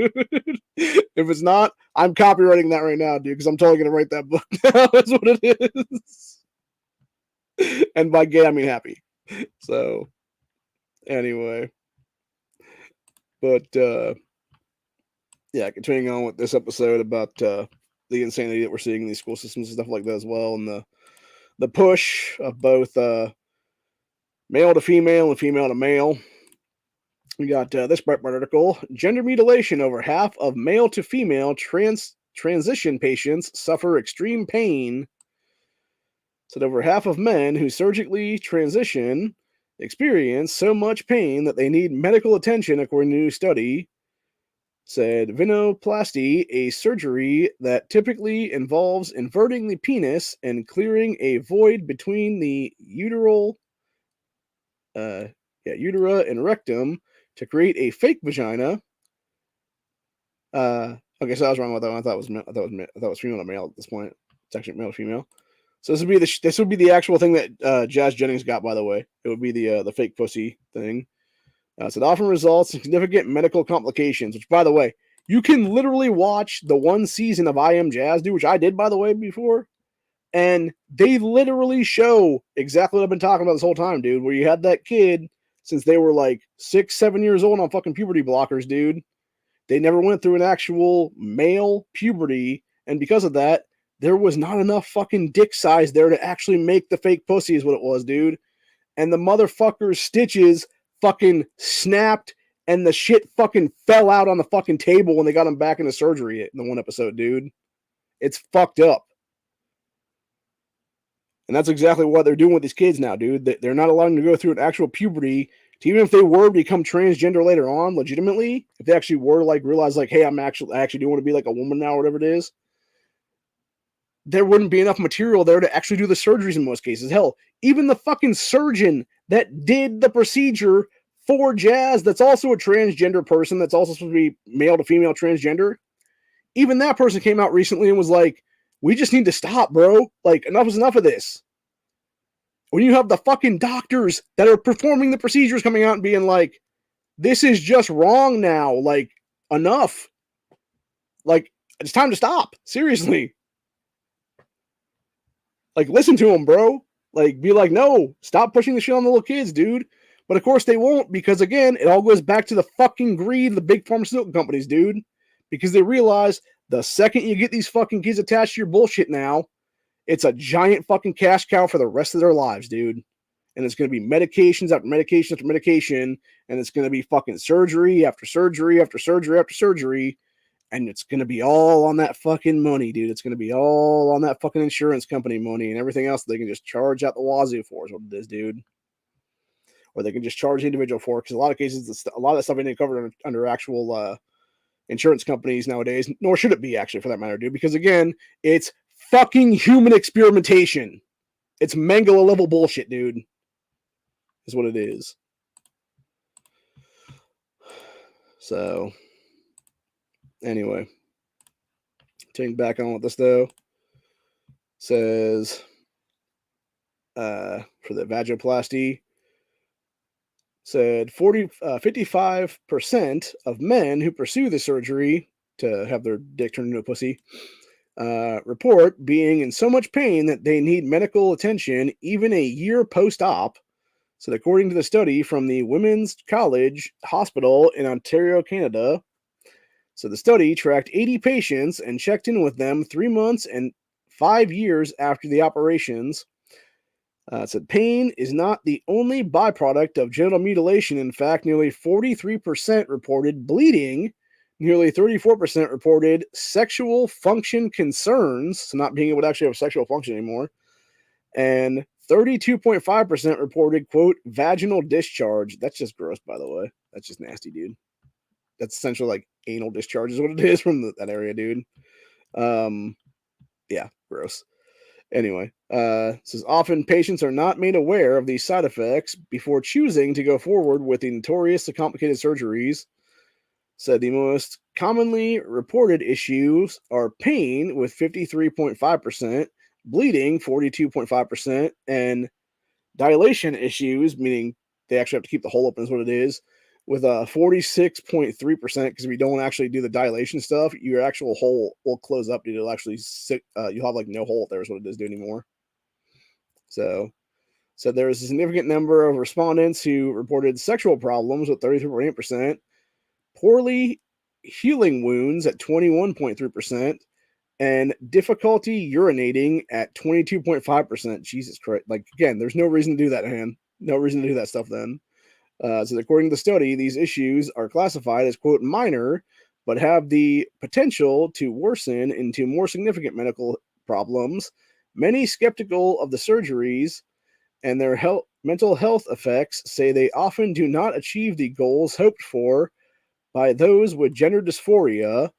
If it's not, I'm copywriting that right now, dude, because I'm totally going to write that book now. That's what it is. And by gay, I mean happy. So, anyway. But, yeah, continuing on with this episode about the insanity that we're seeing in these school systems and stuff like that as well, and the push of both male to female and female to male. We got this Breitbart article: gender mutilation. Over half of male to female transition patients suffer extreme pain. Said over half of men who surgically transition experience so much pain that they need medical attention, according to a new study. Said venoplasty, a surgery that typically involves inverting the penis and clearing a void between the utera and rectum to create a fake vagina. Okay, so I was wrong with that one. I thought it was female to male at this point. It's actually male to female. So this would be the actual thing that Jazz Jennings got, by the way. It would be the fake pussy thing. So it often results in significant medical complications, which, by the way, you can literally watch the one season of I Am Jazz, dude, which I did, by the way, before. And they literally show exactly what I've been talking about this whole time, dude, where you had that kid since they were like 6, 7 years old on fucking puberty blockers, dude. They never went through an actual male puberty. And because of that, there was not enough fucking dick size there to actually make the fake pussy is what it was, dude. And the motherfucker's stitches fucking snapped and the shit fucking fell out on the fucking table when they got him back into surgery in the one episode, dude. It's fucked up. And that's exactly what they're doing with these kids now, dude. They're not allowing them to go through an actual puberty. Even if they were to become transgender later on, legitimately, if they actually were like realize like, hey, I actually do want to be like a woman now, or whatever it is, there wouldn't be enough material there to actually do the surgeries in most cases. Hell, even the fucking surgeon that did the procedure for Jazz, that's also a transgender person, that's also supposed to be male to female transgender, even that person came out recently and was like, we just need to stop, bro. Like, enough is enough of this. When you have the fucking doctors that are performing the procedures coming out and being like, this is just wrong now. Like, enough. Like, it's time to stop. Seriously. Like, listen to them, bro. Like, be like, no, stop pushing the shit on the little kids, dude. But of course they won't, because again, it all goes back to the fucking greed of the big pharmaceutical companies, dude. Because they realize the second you get these fucking kids attached to your bullshit now, it's a giant fucking cash cow for the rest of their lives, dude. And it's going to be medications after medication after medication, and it's going to be fucking surgery after surgery after surgery after surgery, and it's going to be all on that fucking money, dude. It's going to be all on that fucking insurance company money and everything else that they can just charge out the wazoo for is what it is, dude. Or they can just charge the individual for, because a lot of cases, a lot of that stuff ain't covered under actual insurance companies nowadays, nor should it be, actually, for that matter, dude, because again, it's fucking human experimentation. It's Mangala level bullshit, dude, is what it is. So, anyway, taking back on with this, though, says for the vaginoplasty, said 55% of men who pursue the surgery to have their dick turned into a pussy report being in so much pain that they need medical attention even a year post-op. So according to the study from the Women's College Hospital in Ontario, Canada, so the study tracked 80 patients and checked in with them 3 months and 5 years after the operations. It said pain is not the only byproduct of genital mutilation. In fact, nearly 43% reported bleeding, nearly 34% reported sexual function concerns, so not being able to actually have sexual function anymore, and 32.5% reported, quote, vaginal discharge. That's just gross, by the way. That's just nasty, dude. That's essentially like anal discharge is what it is from that area, dude. Yeah, gross. Anyway, says often patients are not made aware of these side effects before choosing to go forward with the notoriously complicated surgeries. Said the most commonly reported issues are pain with 53.5%, bleeding 42.5%, and dilation issues, meaning they actually have to keep the hole open is what it is, with 46.3%, because if you don't actually do the dilation stuff, your actual hole will close up, dude. It'll actually you'll have like no hole there is what it is doing anymore. So there is a significant number of respondents who reported sexual problems with 33.8%, poorly healing wounds at 21.3%, and difficulty urinating at 22.5%. Jesus Christ. Like, again, there's no reason to do that, man. No reason to do that stuff then. So according to the study, these issues are classified as, quote, minor, but have the potential to worsen into more significant medical problems. Many skeptical of the surgeries and their mental health effects say they often do not achieve the goals hoped for by those with gender dysphoria.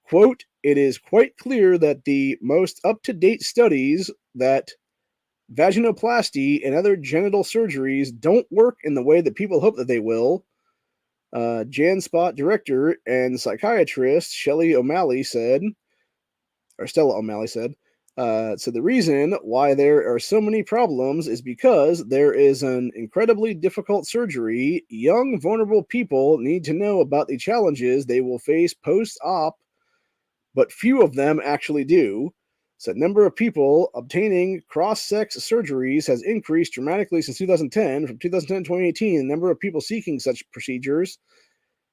Quote, it is quite clear that the most up-to-date studies that vaginoplasty and other genital surgeries don't work in the way that people hope that they will. JanSpot director and psychiatrist Stella O'Malley said, so the reason why there are so many problems is because there is an incredibly difficult surgery. Young, vulnerable people need to know about the challenges they will face post-op, but few of them actually do. So the number of people obtaining cross-sex surgeries has increased dramatically since 2010. From 2010 to 2018, the number of people seeking such procedures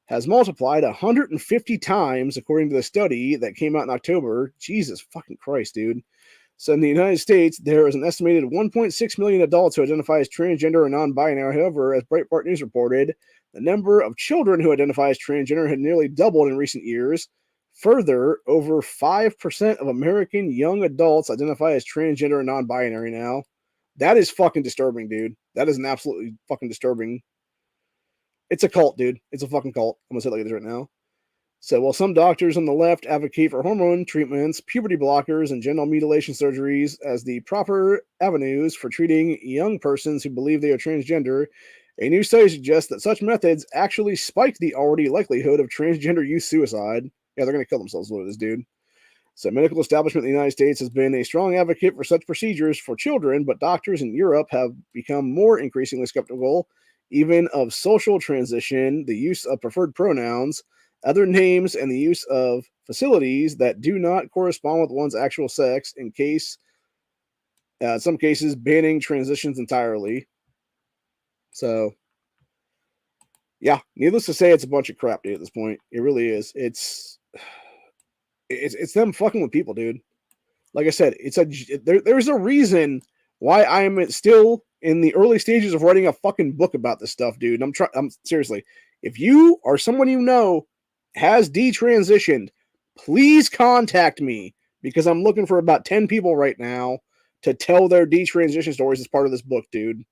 has multiplied 150 times, according to the study that came out in October. Jesus fucking Christ, dude. So in the United States, there is an estimated 1.6 million adults who identify as transgender or non-binary. However, as Breitbart News reported, the number of children who identify as transgender had nearly doubled in recent years. Further, over 5% of American young adults identify as transgender and non-binary now. That is fucking disturbing, dude. That is an absolutely fucking disturbing. It's a cult, dude. It's a fucking cult. I'm going to say it like this right now. So while some doctors on the left advocate for hormone treatments, puberty blockers, and genital mutilation surgeries as the proper avenues for treating young persons who believe they are transgender, a new study suggests that such methods actually spike the already likelihood of transgender youth suicide. Yeah, they're going to kill themselves with this, dude. So medical establishment in the United States has been a strong advocate for such procedures for children, but doctors in Europe have become more increasingly skeptical, even of social transition, the use of preferred pronouns, other names, and the use of facilities that do not correspond with one's actual sex, in some cases, banning transitions entirely. So, Yeah, needless to say, it's a bunch of crap, dude. At this point, it really is. It's them fucking with people, dude. Like I said, there's a reason why I am still in the early stages of writing a fucking book about this stuff, dude. I'm seriously. If you or someone you know has detransitioned, please contact me because I'm looking for about 10 people right now to tell their detransition stories as part of this book, dude.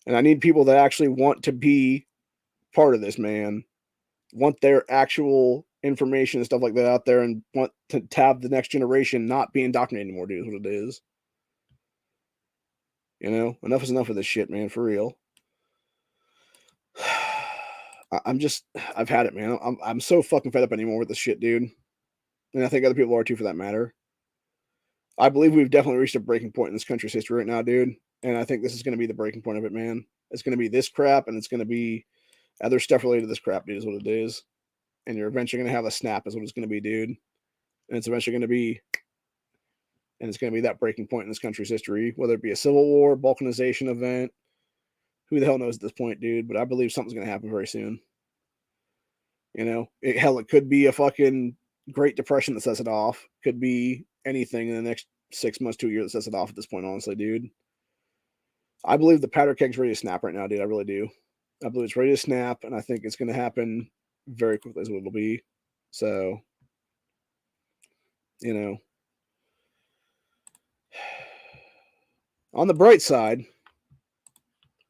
And I need people that actually want to be part of this, man. Want their actual information and stuff like that out there and want to have the next generation not be indoctrinated anymore, dude, is what it is. You know, enough is enough of this shit, man, for real. I've had it, man. I'm so fucking fed up anymore with this shit, dude. And I think other people are too, for that matter. I believe we've definitely reached a breaking point in this country's history right now, dude. And I think this is going to be the breaking point of it, man. It's going to be this crap, and it's going to be other stuff related to this crap, dude, is what it is. And you're eventually going to have a snap, is what it's going to be, dude. And it's eventually going to be, and it's going to be that breaking point in this country's history, whether it be a civil war, balkanization event. Who the hell knows at this point, dude? But I believe something's going to happen very soon. You know, it could be a fucking Great Depression that sets it off. Could be anything in the next 6 months to a year that sets it off at this point, honestly, dude. I believe the powder keg's ready to snap right now, dude. I really do. I believe it's ready to snap, and I think it's going to happen very quickly is what it'll be. So, you know, on the bright side,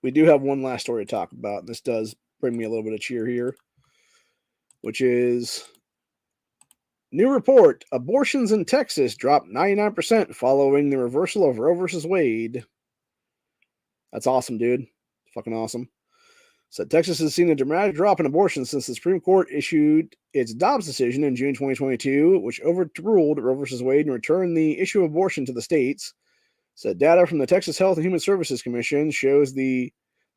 we do have one last story to talk about. This does bring me a little bit of cheer here, which is new report. Abortions in Texas dropped 99% following the reversal of Roe versus Wade. That's awesome, dude. Fucking awesome. So Texas has seen a dramatic drop in abortions since the Supreme Court issued its Dobbs decision in June 2022, which overruled Roe versus Wade and returned the issue of abortion to the states. So data from the Texas Health and Human Services Commission shows that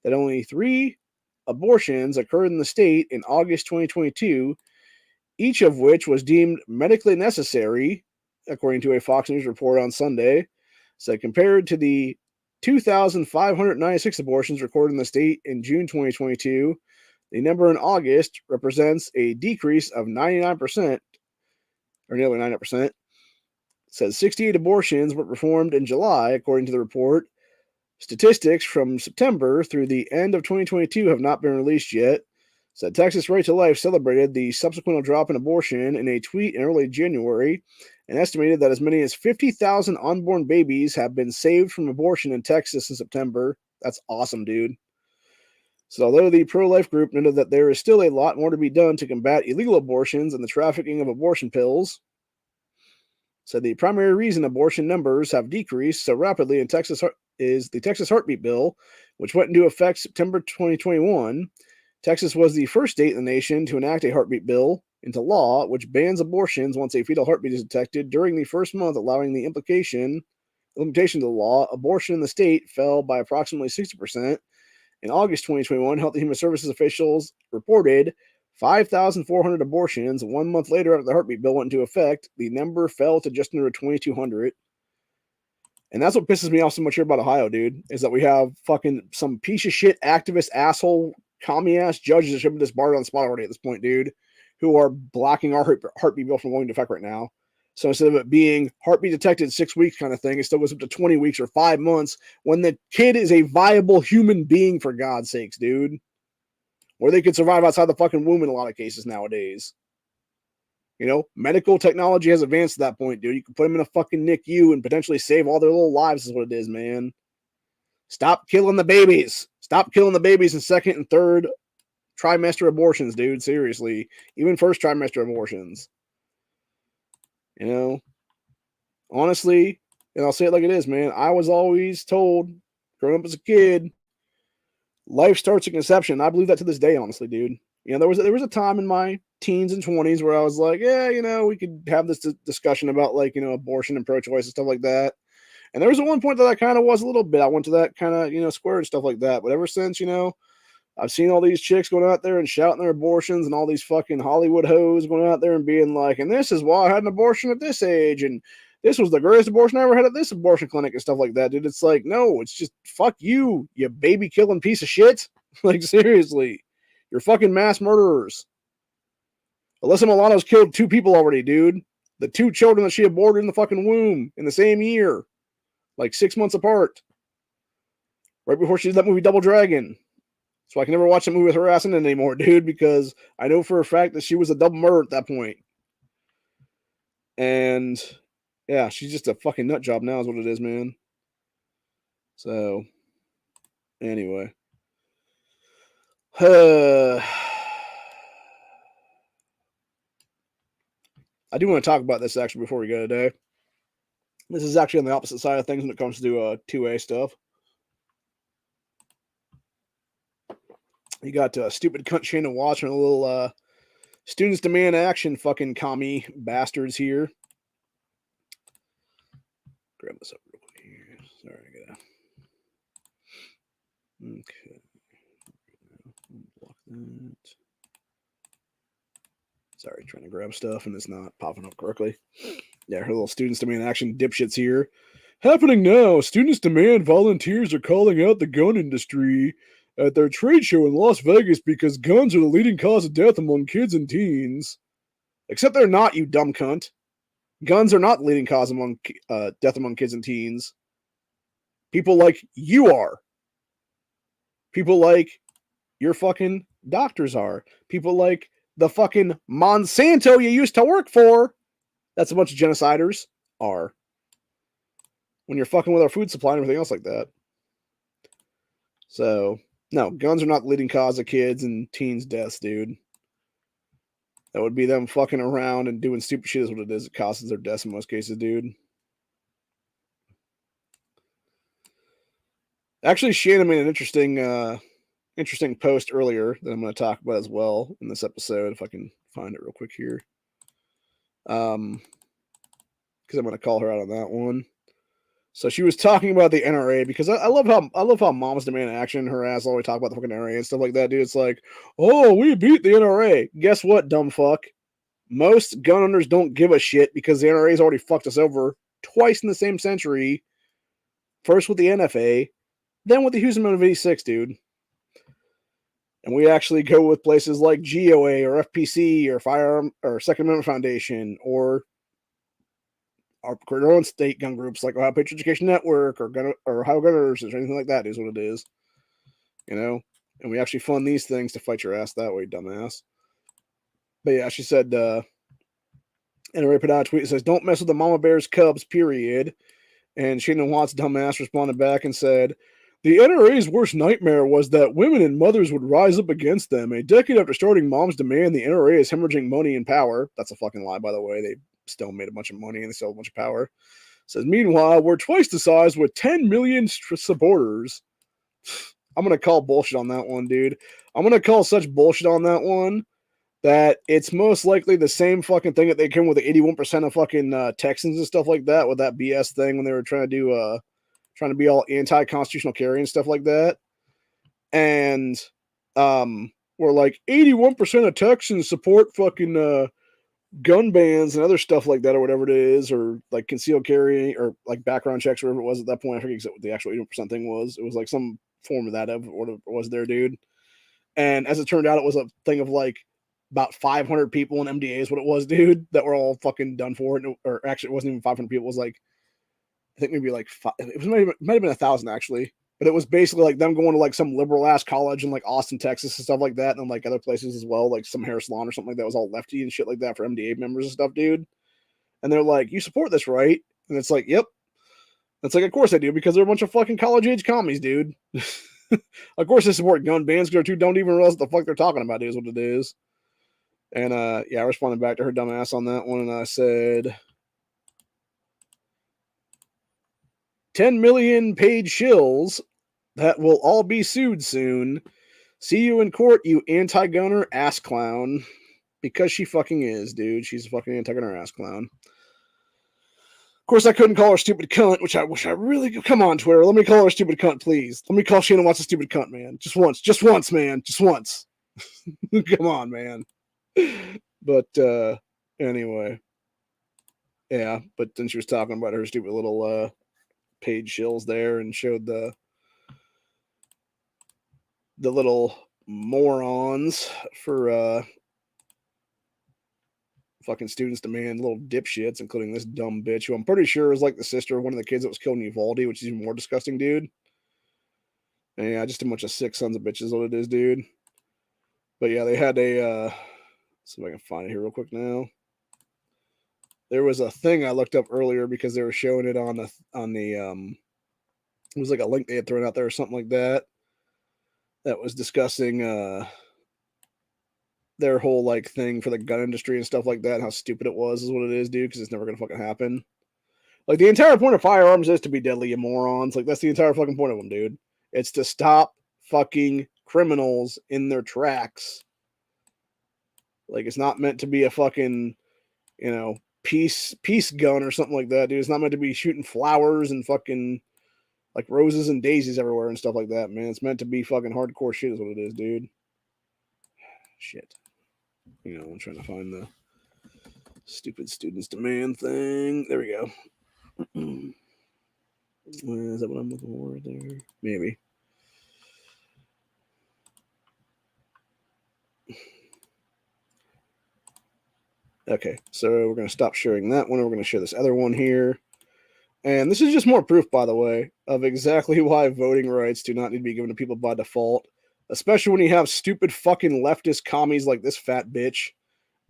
only 3 abortions occurred in the state in August 2022, each of which was deemed medically necessary, according to a Fox News report on Sunday. So compared to the 2,596 abortions recorded in the state in June 2022, the number in August represents a decrease of 99%, or nearly 99%. It says 68 abortions were performed in July, according to the report. Statistics from September through the end of 2022 have not been released yet. So Texas Right to Life celebrated the subsequent drop in abortion in a tweet in early January and estimated that as many as 50,000 unborn babies have been saved from abortion in Texas in September. That's awesome, dude. So although the pro-life group noted that there is still a lot more to be done to combat illegal abortions and the trafficking of abortion pills, said the primary reason abortion numbers have decreased so rapidly in Texas is the Texas Heartbeat Bill, which went into effect September 2021. Texas was the first state in the nation to enact a heartbeat bill into law, which bans abortions once a fetal heartbeat is detected. During the first month, allowing the implementation of the law, abortion in the state fell by approximately 60%. In August 2021, Health and Human Services officials reported 5,400 abortions. 1 month later, after the heartbeat bill went into effect, the number fell to just under 2,200. And that's what pisses me off so much here about Ohio, dude, is that we have fucking some piece of shit activist asshole commie ass judges that should have been disbarred on the spot already at this point, dude, who are blocking our heartbeat bill from going into effect right now. So instead of it being heartbeat detected 6 weeks kind of thing, it still goes up to 20 weeks or 5 months when the kid is a viable human being, for God's sakes, dude. Or they could survive outside the fucking womb in a lot of cases nowadays. You know, medical technology has advanced to that point, dude. You can put them in a fucking NICU and potentially save all their little lives is what it is, man. Stop killing the babies. Stop killing the babies in second and third trimester abortions, dude. Seriously. Even first trimester abortions. You know, honestly, and I'll say it like it is, man. I was always told, growing up as a kid, life starts at conception. I believe that to this day, honestly, dude. You know, there was a time in my teens and 20s where I was like, yeah, you know, we could have this discussion about, like, you know, abortion and pro-choice and stuff like that. And there was at one point that I kind of was a little bit. I went to that kind of, you know, square and stuff like that. But ever since, you know, I've seen all these chicks going out there and shouting their abortions and all these fucking Hollywood hoes going out there and being like, and this is why I had an abortion at this age. And this was the greatest abortion I ever had at this abortion clinic and stuff like that, dude. It's like, no, it's just fuck you, you baby killing piece of shit. Like, seriously. You're fucking mass murderers. Alyssa Milano's killed 2 people already, dude. The 2 children that she aborted in the fucking womb in the same year. Like 6 months apart. Right before she did that movie Double Dragon. So I can never watch that movie with her ass in it anymore, dude, because I know for a fact that she was a double murder at that point. And yeah, she's just a fucking nut job now is what it is, man. So anyway. I do want to talk about this actually before we go today. This is actually on the opposite side of things when it comes to 2A stuff. You got stupid cunt Shana Watts and a little students demand action fucking commie bastards here. Grab this up real quick here. Sorry, I gotta. Okay. Block that. Sorry, trying to grab stuff and it's not popping up correctly. Yeah, her little students demand action dipshits here. Happening now. Students demand volunteers are calling out the gun industry at their trade show in Las Vegas because guns are the leading cause of death among kids and teens. Except they're not, you dumb cunt. Guns are not the leading cause among death among kids and teens. People like you are. People like your fucking doctors are. People like the fucking Monsanto you used to work for. That's a bunch of genociders are. When you're fucking with our food supply and everything else like that. So, no, guns are not the leading cause of kids and teens' deaths, dude. That would be them fucking around and doing stupid shit is what it is. It causes their deaths in most cases, dude. Actually, Shannon made an interesting post earlier that I'm going to talk about as well in this episode, if I can find it real quick here. Because I'm going to call her out on that one. So she was talking about the NRA because I love how moms demand action. Her ass always talk about the fucking NRA and stuff like that, dude. It's like, oh, we beat the NRA. Guess what, dumb fuck? Most gun owners don't give a shit because the NRA's already fucked us over twice in the same century. First with the NFA, then with the Houston Amendment of '86, dude. And we actually go with places like GOA or FPC or Firearm or Second Amendment Foundation or our own state gun groups like Ohio Patriot Education Network or Ohio Gunners or anything like that is what it is. You know? And we actually fund these things to fight your ass that way, dumbass. But yeah, she said, NRA put out a tweet that says, don't mess with the mama bear's cubs, period. And Shannon Watts' dumbass responded back and said, the NRA's worst nightmare was that women and mothers would rise up against them. A decade after starting Moms Demand, the NRA is hemorrhaging money and power. That's a fucking lie, by the way. They still made a bunch of money and they still have a bunch of power. Says, meanwhile, we're twice the size with 10 million supporters. I'm going to call bullshit on that one, dude. I'm going to call such bullshit on that one that it's most likely the same fucking thing that they came with the 81% of fucking Texans and stuff like that with that BS thing when they were trying to be all anti-constitutional carry and stuff like that. And we're like 81% of Texans support fucking gun bans and other stuff like that or whatever it is, or like concealed carry or like background checks or whatever it was at that point. I forget what the actual 81% thing was. It was like some form of that of what it was there, dude. And as it turned out, it was a thing of like about 500 people in MDA is what it was, dude, that were all fucking done for it. Or actually, it wasn't even 500 people. It was like, I think maybe like it might have been 1,000 actually. But it was basically like them going to like some liberal ass college in like Austin, Texas and stuff like that. And then like other places as well, like some hair salon or something like that was all lefty and shit like that for MDA members and stuff, dude. And they're like, you support this, right? And it's like, yep. It's like, of course I do, because they're a bunch of fucking college age commies, dude. Of course they support gun bans because they're don't even realize what the fuck they're talking about is what it is. And yeah, I responded back to her dumb ass on that one and I said 10 million paid shills that will all be sued soon. See you in court, you anti-gunner ass clown. Because she fucking is, dude. She's a fucking anti-gunner ass clown. Of course, I couldn't call her stupid cunt, which I wish I really... Come on, Twitter. Let me call her stupid cunt, please. Let me call Shannon Watts a stupid cunt, man. Just once. Just once, man. Just once. Come on, man. But, anyway. Yeah, but then she was talking about her stupid little, paid shills there and showed the the little morons for fucking students demand, little dipshits, including this dumb bitch who I'm pretty sure is like the sister of one of the kids that was killed in Uvalde, which is even more disgusting, dude. And yeah, just a bunch of sick sons of bitches, what it is, dude. But yeah, they had a see if I can find it here real quick now. There was a thing I looked up earlier because they were showing it on the it was like a link they had thrown out there or something like that that was discussing their whole like thing for the gun industry and stuff like that, and how stupid it was is what it is, dude, because it's never gonna fucking happen. Like the entire point of firearms is to be deadly, you morons. Like that's the entire fucking point of them, dude. It's to stop fucking criminals in their tracks. Like it's not meant to be a fucking, you know, peace gun or something like that, dude. It's not meant to be shooting flowers and fucking like roses and daisies everywhere and stuff like that, man. It's meant to be fucking hardcore shit is what it is, dude. Shit. You know, I'm trying to find the stupid students demand thing. There we go. Is that what I'm looking for right there? Maybe. Okay, so we're going to stop sharing that one. We're going to share this other one here. And this is just more proof, by the way, of exactly why voting rights do not need to be given to people by default, especially when you have stupid fucking leftist commies like this fat bitch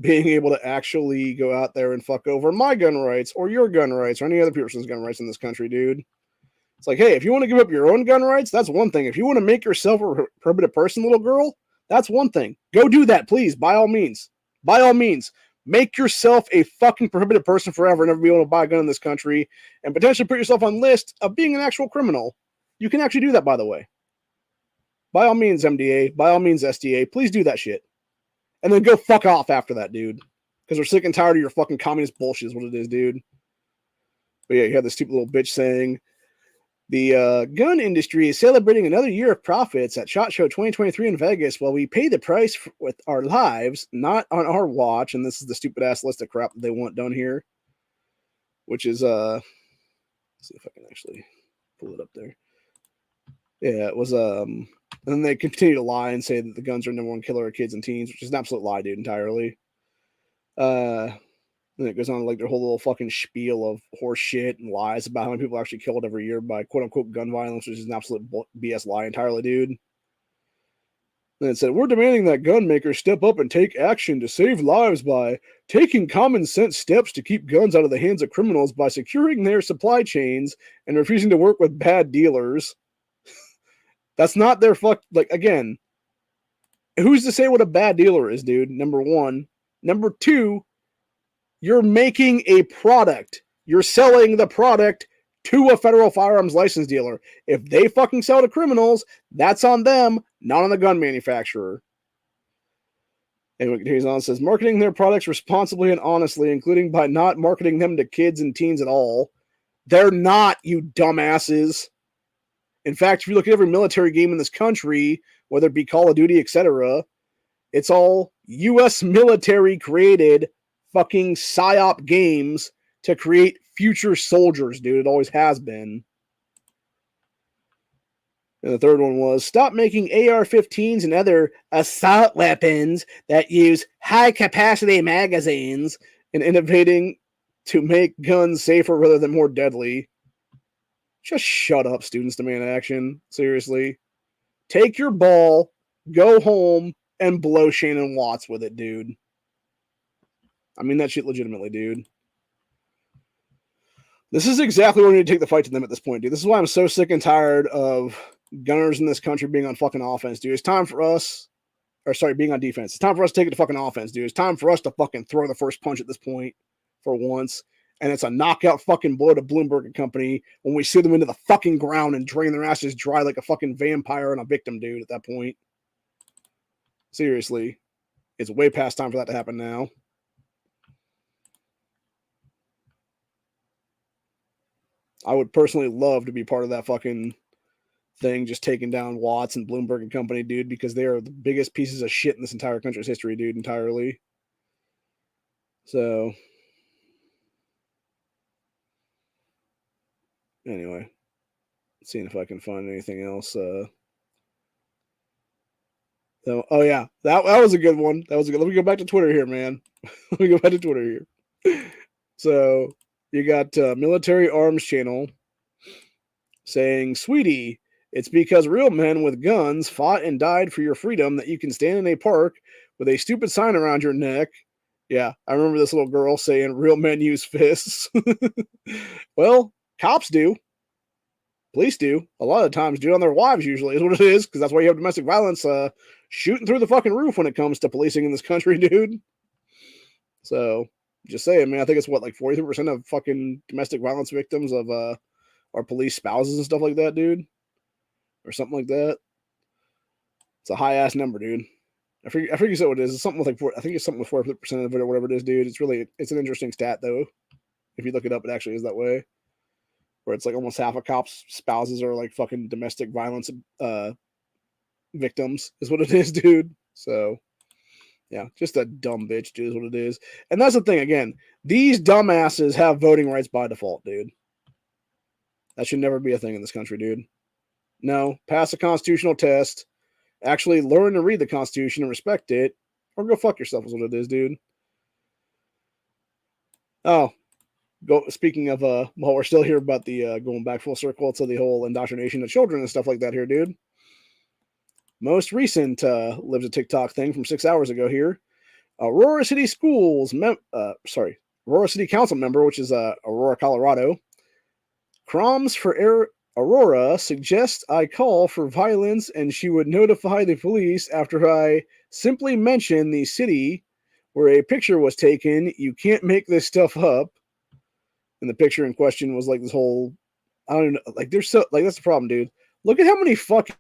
being able to actually go out there and fuck over my gun rights or your gun rights or any other person's gun rights in this country, dude. It's like, hey, if you want to give up your own gun rights, that's one thing. If you want to make yourself a prohibited person, little girl, that's one thing. Go do that, please, by all means. By all means. Make yourself a fucking prohibited person forever and never be able to buy a gun in this country and potentially put yourself on list of being an actual criminal. You can actually do that, by the way. By all means, MDA. By all means, SDA. Please do that shit. And then go fuck off after that, dude. Because we're sick and tired of your fucking communist bullshit is what it is, dude. But yeah, you have this stupid little bitch saying, the gun industry is celebrating another year of profits at SHOT Show 2023 in Vegas while we pay the price with our lives, not on our watch. And this is the stupid ass list of crap that they want done here, which is, let's see if I can actually pull it up there. Yeah, it was, and then they continue to lie and say that the guns are number one killer of kids and teens, which is an absolute lie, dude, entirely. And it goes on like their whole little fucking spiel of horse shit and lies about how many people are actually killed every year by quote unquote gun violence, which is an absolute BS lie entirely, dude. And it said, we're demanding that gun makers step up and take action to save lives by taking common sense steps to keep guns out of the hands of criminals by securing their supply chains and refusing to work with bad dealers. That's not their like, again, who's to say what a bad dealer is, dude? Number one. Number two, you're making a product. You're selling the product to a federal firearms license dealer. If they fucking sell to criminals, that's on them, not on the gun manufacturer. And it continues on, says, marketing their products responsibly and honestly, including by not marketing them to kids and teens at all. They're not, you dumbasses. In fact, if you look at every military game in this country, whether it be Call of Duty, etc., it's all U.S. military created fucking PSYOP games to create future soldiers, dude. It always has been. And the third one was, stop making AR-15s and other assault weapons that use high-capacity magazines and innovating to make guns safer rather than more deadly. Just shut up, students demand action. Seriously. Take your ball, go home, and blow Shannon Watts with it, dude. I mean that shit legitimately, dude. This is exactly where we need to take the fight to them at this point, dude. This is why I'm so sick and tired of gunners in this country being on fucking offense, dude. It's time for us, being on defense. It's time for us to take it to fucking offense, dude. It's time for us to fucking throw the first punch at this point for once. And it's a knockout fucking blow to Bloomberg and company when we see them into the fucking ground and drain their asses dry like a fucking vampire and a victim, dude, at that point. Seriously. It's way past time for that to happen now. I would personally love to be part of that fucking thing, just taking down Watts and Bloomberg and company, dude, because they are the biggest pieces of shit in this entire country's history, dude, entirely. So, anyway, seeing if I can find anything else. So, oh yeah, that was a good one. That was a good. Let me go back to Twitter here, man. Let me go back to Twitter here. So you got Military Arms Channel saying, "Sweetie, it's because real men with guns fought and died for your freedom that you can stand in a park with a stupid sign around your neck." Yeah, I remember this little girl saying, "Real men use fists." Well, cops do. Police do. A lot of times do on their wives, usually, is what it is, because that's why you have domestic violence shooting through the fucking roof when it comes to policing in this country, dude. So, just saying, man, I think it's what, like 43% of fucking domestic violence victims of are police spouses and stuff like that, dude, or something like that. It's a high ass number, dude. I forget what it is. It's something with like I think it's something with 40% of it or whatever it is, dude. It's an interesting stat though. If you look it up, it actually is that way. Where it's like almost half of cops' spouses are like fucking domestic violence victims, is what it is, dude. So yeah, just a dumb bitch, dude, is what it is. And that's the thing, again, these dumbasses have voting rights by default, dude. That should never be a thing in this country, dude. No, pass a constitutional test, actually learn to read the Constitution and respect it, or go fuck yourself is what it is, dude. Oh, speaking of while we're still here about the going back full circle to the whole indoctrination of children and stuff like that here, dude. Most recent lives a TikTok thing from 6 hours ago here. Aurora City Aurora City Council member, which is Aurora, Colorado. Crumbs for Aurora suggests I call for violence and she would notify the police after I simply mention the city where a picture was taken. You can't make this stuff up. And the picture in question was like this whole, I don't know, like there's so, like that's the problem, dude. Look at how many fucking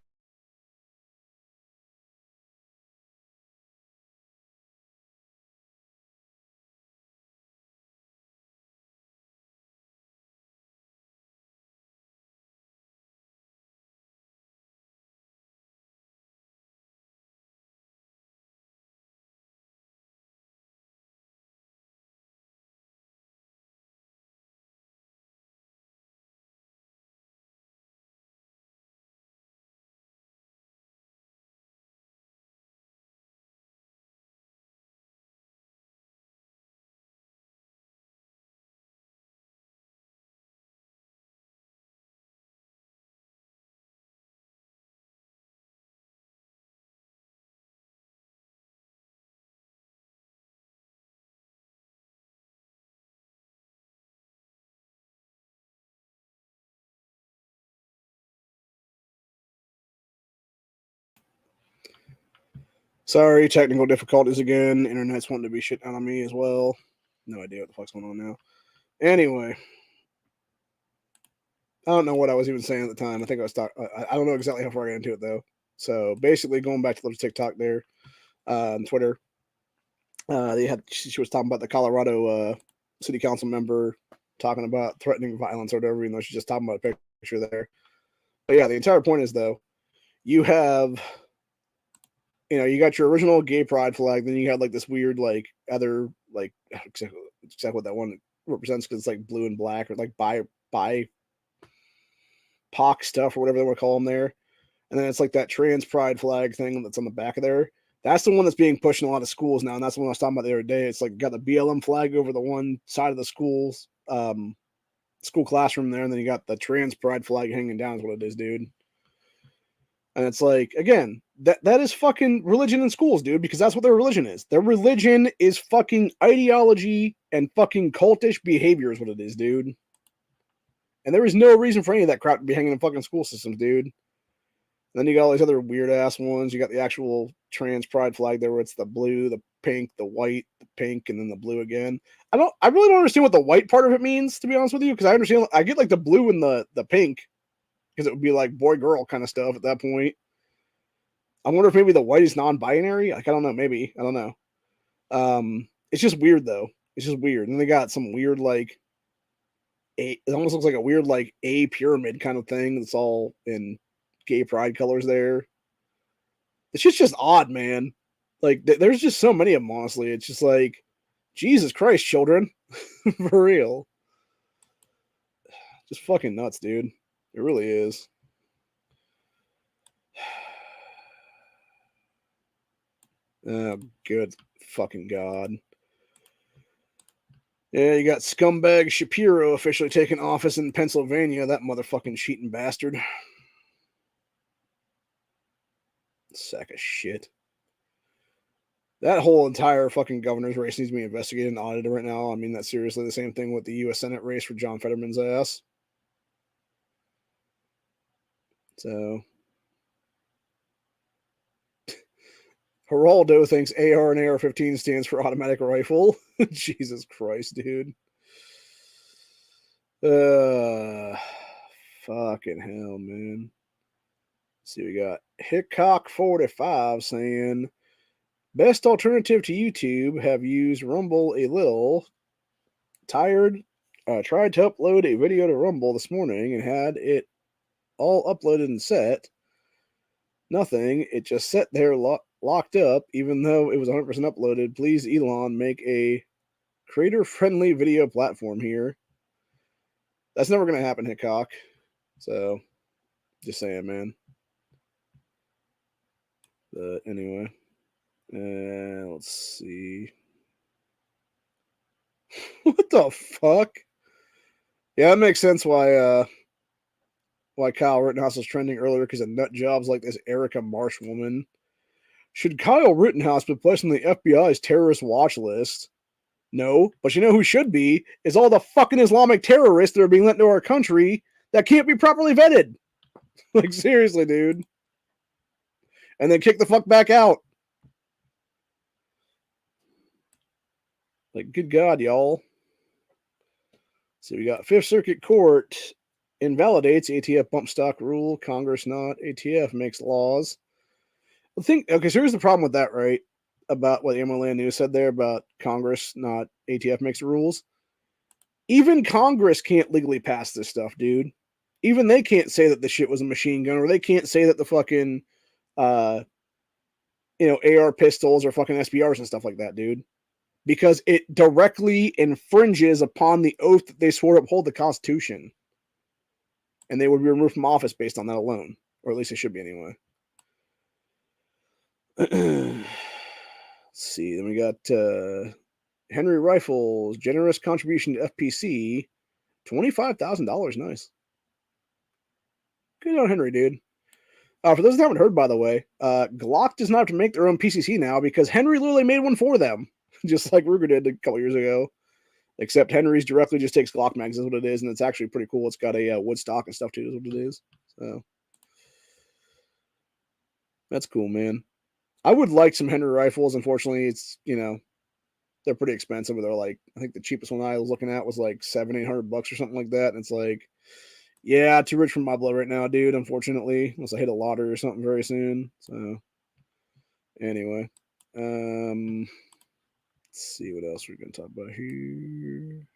Sorry, technical difficulties again. Internet's wanting to be shit on me as well. No idea what the fuck's going on now. Anyway, I don't know what I was even saying at the time. I think I was talking. I don't know exactly how far I got into it though. So basically, going back to the TikTok there on Twitter, she was talking about the Colorado city council member talking about threatening violence or whatever, even though she's just talking about a picture there. But yeah, the entire point is though, you have, you got your original gay pride flag, then you had like this weird like other like exactly what that one represents because it's like blue and black or like bi POC stuff or whatever they want to call them there. And then it's like that trans pride flag thing that's on the back of there. That's the one that's being pushed in a lot of schools now, and that's the one I was talking about the other day. It's like got the BLM flag over the one side of the school's school classroom there, and then you got the trans pride flag hanging down is what it is, dude. And it's like, again, that is fucking religion in schools, dude, because that's what their religion is. Their religion is fucking ideology and fucking cultish behavior is what it is, dude. And there is no reason for any of that crap to be hanging in fucking school systems, dude. And then you got all these other weird ass ones. You got the actual trans pride flag there where it's the blue, the pink, the white, the pink, and then the blue again. I really don't understand what the white part of it means, to be honest with you, because I get like the blue and the pink, because it would be like boy girl kind of stuff at that point. I wonder if maybe the white is non-binary. Like I don't know, maybe. I don't know. It's just weird though. It's just weird. And they got some weird like it almost looks like a weird like a pyramid kind of thing that's all in gay pride colors there. It's just odd, man. Like there's just so many of them, honestly. It's just like, Jesus Christ, children. For real. Just fucking nuts, dude. It really is. Oh, good fucking God. Yeah, you got scumbag Shapiro officially taking office in Pennsylvania. That motherfucking cheating bastard. Sack of shit. That whole entire fucking governor's race needs to be investigated and audited right now. I mean, that's seriously the same thing with the U.S. Senate race for John Fetterman's ass. So, Geraldo thinks AR and AR-15 stands for automatic rifle. Jesus Christ, dude. Fucking hell, man. Let's see, we got Hickok45 saying, best alternative to YouTube, have used Rumble a little. Tried to upload a video to Rumble this morning and had it all uploaded and set. Nothing. It just sat there locked up, even though it was 100% uploaded. Please, Elon, make a creator-friendly video platform here. That's never going to happen, Hickok. So, just saying, man. But anyway, let's see. What the fuck? Yeah, that makes sense why Kyle Rittenhouse was trending earlier, because of nut jobs like this Erica Marsh woman. Should Kyle Rittenhouse be placed on the FBI's terrorist watch list? No, but you know who should be? Is all the fucking Islamic terrorists that are being let into our country that can't be properly vetted. Like, seriously, dude. And then kick the fuck back out. Like, good God, y'all. So we got Fifth Circuit Court invalidates ATF bump stock rule. Congress not. ATF makes laws. Okay, so here's the problem with that, right? About what MLN News said there about Congress, not ATF makes the rules. Even Congress can't legally pass this stuff, dude. Even they can't say that the shit was a machine gun, or they can't say that the fucking, AR pistols or fucking SBRs and stuff like that, dude. Because it directly infringes upon the oath that they swore to uphold the Constitution. And they would be removed from office based on that alone. Or at least it should be anyway. Let's see. Then we got Henry Rifles, generous contribution to FPC, $25,000. Nice. Good on Henry, dude. For those that haven't heard, by the way, Glock does not have to make their own PCC now because Henry literally made one for them, just like Ruger did a couple years ago. Except Henry's directly just takes Glock mags, is what it is, and it's actually pretty cool. It's got a wood stock and stuff too, is what it is. So that's cool, man. I would like some Henry rifles. Unfortunately, it's they're pretty expensive. They're like, I think the cheapest one I was looking at was like $700-800 or something like that, and it's like, yeah, too rich for my blood right now, dude. Unfortunately, unless I hit a lottery or something very soon. So anyway, let's see what else we're gonna talk about here.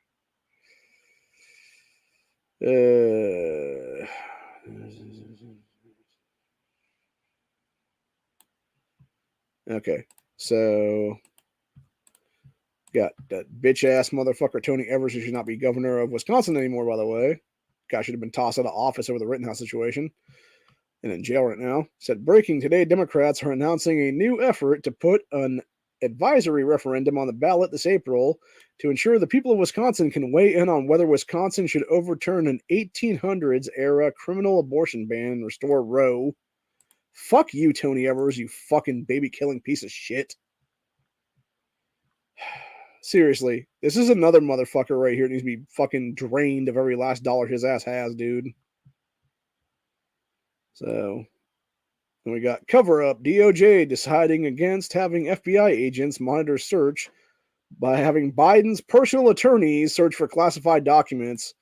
Okay, so got that bitch ass motherfucker Tony Evers, who should not be governor of Wisconsin anymore, by the way. Guy should have been tossed out of office over the Rittenhouse situation and in jail right now. Said, breaking today, Democrats are announcing a new effort to put an advisory referendum on the ballot this April to ensure the people of Wisconsin can weigh in on whether Wisconsin should overturn an 1800s era criminal abortion ban and restore Roe. Fuck you, Tony Evers, you fucking baby killing piece of shit. Seriously, this is another motherfucker right here that needs to be fucking drained of every last dollar his ass has, dude. So, then we got cover up. DOJ deciding against having FBI agents monitor search by having Biden's personal attorneys search for classified documents.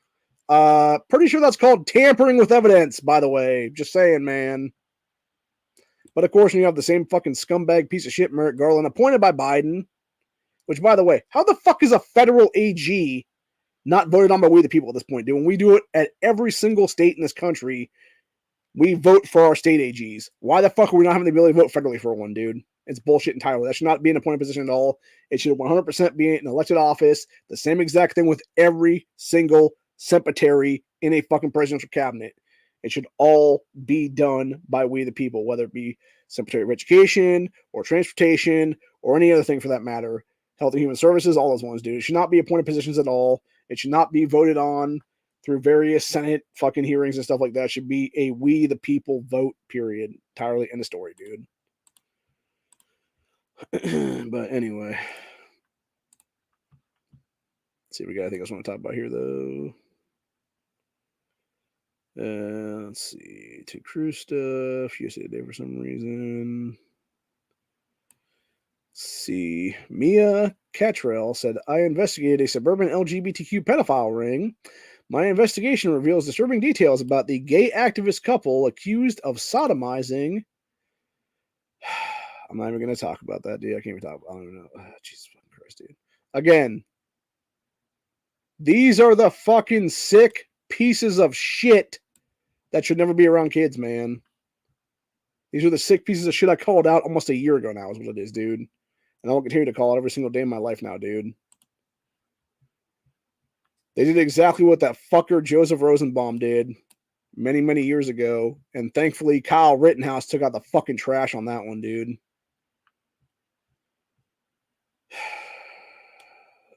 Pretty sure that's called tampering with evidence, by the way. Just saying, man. But of course, you have the same fucking scumbag piece of shit, Merrick Garland, appointed by Biden. Which, by the way, how the fuck is a federal AG not voted on by we the people at this point, dude? When we do it at every single state in this country, we vote for our state AGs. Why the fuck are we not having the ability to vote federally for one, dude? It's bullshit entirely. That should not be an appointed position at all. It should 100% be an elected office. The same exact thing with every single secretary in a fucking presidential cabinet. It should all be done by we the people, whether it be Secretary of Education or Transportation or any other thing for that matter. Health and Human Services, all those ones do. It should not be appointed positions at all. It should not be voted on through various Senate fucking hearings and stuff like that. It should be a we the people vote, period. Entirely end of story, dude. But anyway. Let's see what we got anything else I want to talk about here, though. Let's see. Two crew stuff. USA Today for some reason. Let's see. Mia Catrell said, I investigated a suburban LGBTQ pedophile ring. My investigation reveals disturbing details about the gay activist couple accused of sodomizing. I'm not even going to talk about that, dude. I can't even talk about it. I don't even know. Jesus fucking Christ, dude. Again, these are the fucking sick pieces of shit that should never be around kids, man. These are the sick pieces of shit I called out almost a year ago now is what it is, dude. And I'll continue to call it every single day in my life now, dude. They did exactly what that fucker Joseph Rosenbaum did many, many years ago. And thankfully, Kyle Rittenhouse took out the fucking trash on that one, dude.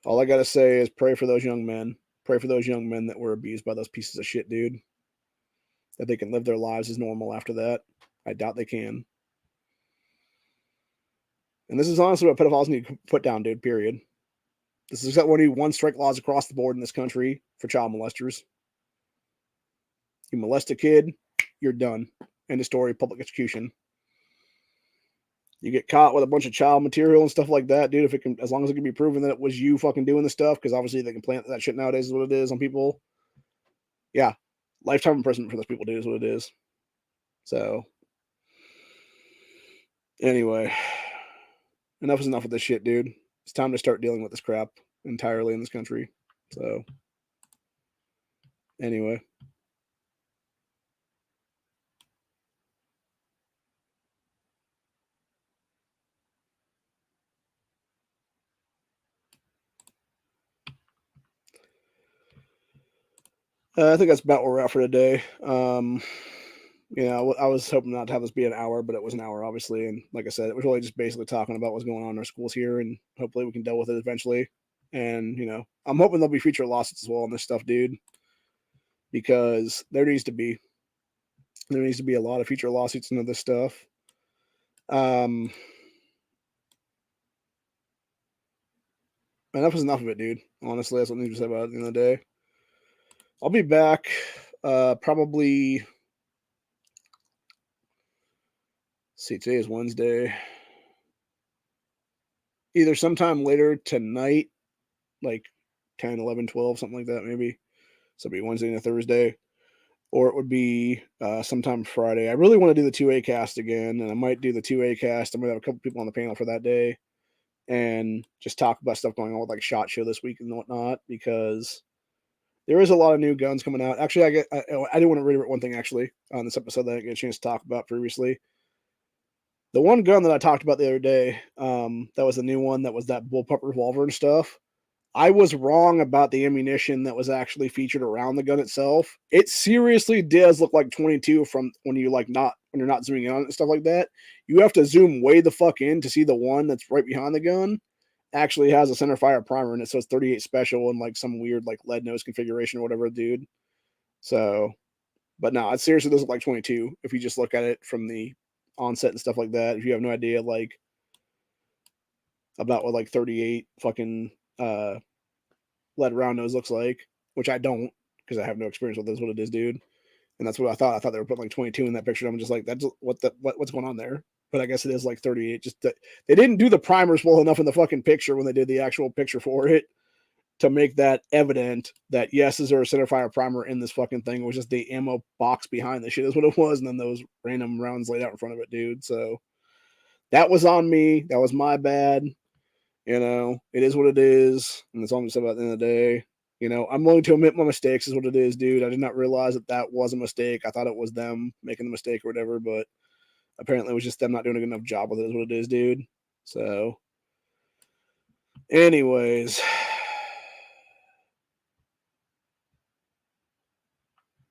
All I gotta say is pray for those young men. Pray for those young men that were abused by those pieces of shit, dude. That they can live their lives as normal after that. I doubt they can. And this is honestly what pedophiles need to put down, dude, period. This is what we need one strike laws across the board in this country for child molesters. You molest a kid, you're done. End of story, public execution. You get caught with a bunch of child material and stuff like that, dude. If it can, as long as it can be proven that it was you fucking doing the stuff, because obviously they can plant that shit nowadays is what it is on people. Yeah, lifetime imprisonment for those people, dude, is what it is. So, anyway, enough is enough of this shit, dude. It's time to start dealing with this crap entirely in this country. So, anyway. I think that's about where we're at for today. I was hoping not to have this be an hour, but it was an hour, obviously. And like I said, it was really just basically talking about what's going on in our schools here, and hopefully we can deal with it eventually. And, I'm hoping there'll be future lawsuits as well on this stuff, dude, because there needs to be a lot of future lawsuits into this stuff. Enough is enough of it, dude. Honestly, that's what I need to say about it at the end of the day. I'll be back probably. See, today is Wednesday. Either sometime later tonight, like 10, 11, 12, something like that, maybe. So it'll be Wednesday and a Thursday. Or it would be sometime Friday. I really want to do the 2A cast again, and I might do the 2A cast. I'm going to have a couple people on the panel for that day and just talk about stuff going on with like SHOT Show this week and whatnot, because there is a lot of new guns coming out. Actually, I did want to reiterate one thing, actually, on this episode that I didn't get a chance to talk about previously. The one gun that I talked about the other day, that was the new one, that was that bullpup revolver and stuff. I was wrong about the ammunition that was actually featured around the gun itself. It seriously does look like 22 from when you're not zooming in on it and stuff like that. You have to zoom way the fuck in to see the one that's right behind the gun actually has a center fire primer in it, so it's 38 special and like some weird like lead nose configuration or whatever, dude. So, but no, it seriously does look like 22 if you just look at it from the onset and stuff like that. If you have no idea like about what like 38 fucking lead round nose looks like, which I don't, because I have no experience with this, what it is, dude. And that's what I thought. I thought they were putting like 22 in that picture. I'm just like, that's what's going on there? But I guess it is like 38. Just that they didn't do the primers well enough in the fucking picture when they did the actual picture for it to make that evident that yes, is there a centerfire primer in this fucking thing? It was just the ammo box behind the shit is what it was, and then those random rounds laid out in front of it, dude. So that was on me. That was my bad. It is what it is, and that's all I'm gonna say about the end of the day. I'm willing to admit my mistakes is what it is, dude. I did not realize that was a mistake. I thought it was them making the mistake or whatever, but apparently it was just them not doing a good enough job with it is what it is, dude. So, anyways,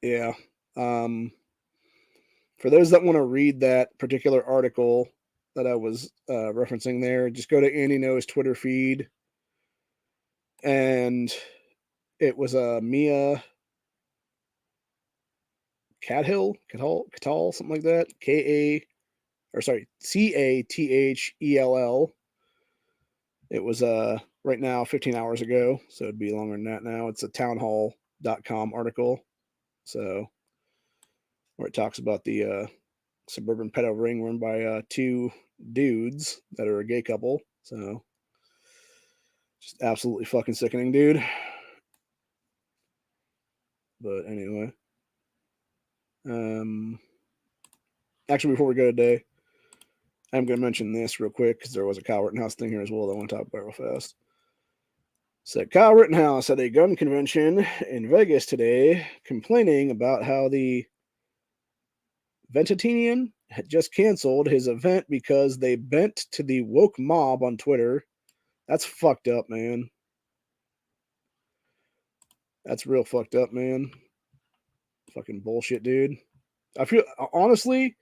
yeah. For those that want to read that particular article that I was referencing there, just go to Andy No's Twitter feed. And it was Mia Cathell, something like that. Cathell. It was right now 15 hours ago, so it'd be longer than that now. It's a townhall.com article. So where it talks about the suburban pedo ring run by two dudes that are a gay couple. So just absolutely fucking sickening, dude. But anyway. Actually, before we go today, I'm going to mention this real quick because there was a Kyle Rittenhouse thing here as well that I want to talk about real fast. So Kyle Rittenhouse at a gun convention in Vegas today complaining about how the Ventatinian had just canceled his event because they bent to the woke mob on Twitter. That's fucked up, man. That's real fucked up, man. Fucking bullshit, dude. I feel, honestly,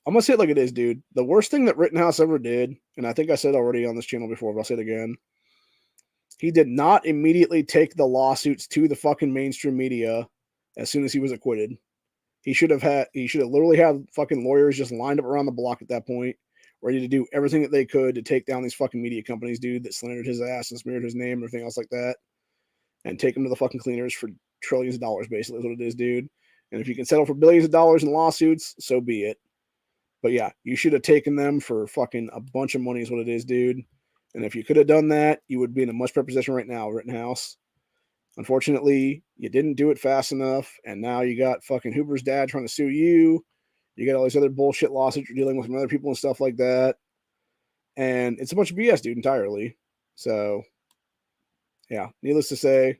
I'm going to say it like it is, dude. The worst thing that Rittenhouse ever did, and I think I said already on this channel before, but I'll say it again. He did not immediately take the lawsuits to the fucking mainstream media as soon as he was acquitted. He should have literally had fucking lawyers just lined up around the block at that point, ready to do everything that they could to take down these fucking media companies, dude, that slandered his ass and smeared his name and everything else like that, and take him to the fucking cleaners for trillions of dollars, basically, is what it is, dude. And if you can settle for billions of dollars in lawsuits, so be it. But yeah, you should have taken them for fucking a bunch of money is what it is, dude. And if you could have done that, you would be in a much better position right now, Rittenhouse. Unfortunately, you didn't do it fast enough, and now you got fucking Hoover's dad trying to sue you. You got all these other bullshit lawsuits you're dealing with from other people and stuff like that. And it's a bunch of BS, dude, entirely. So, yeah, needless to say,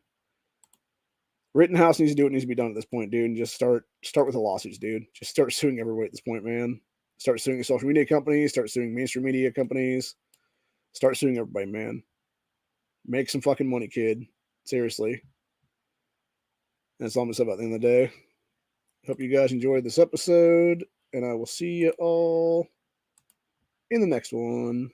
Rittenhouse needs to do what needs to be done at this point, dude, and just start with the lawsuits, dude. Just start suing everybody at this point, man. Start suing social media companies, start suing mainstream media companies, start suing everybody, man. Make some fucking money, kid. Seriously. That's all I'm going to say about the end of the day. Hope you guys enjoyed this episode, and I will see you all in the next one.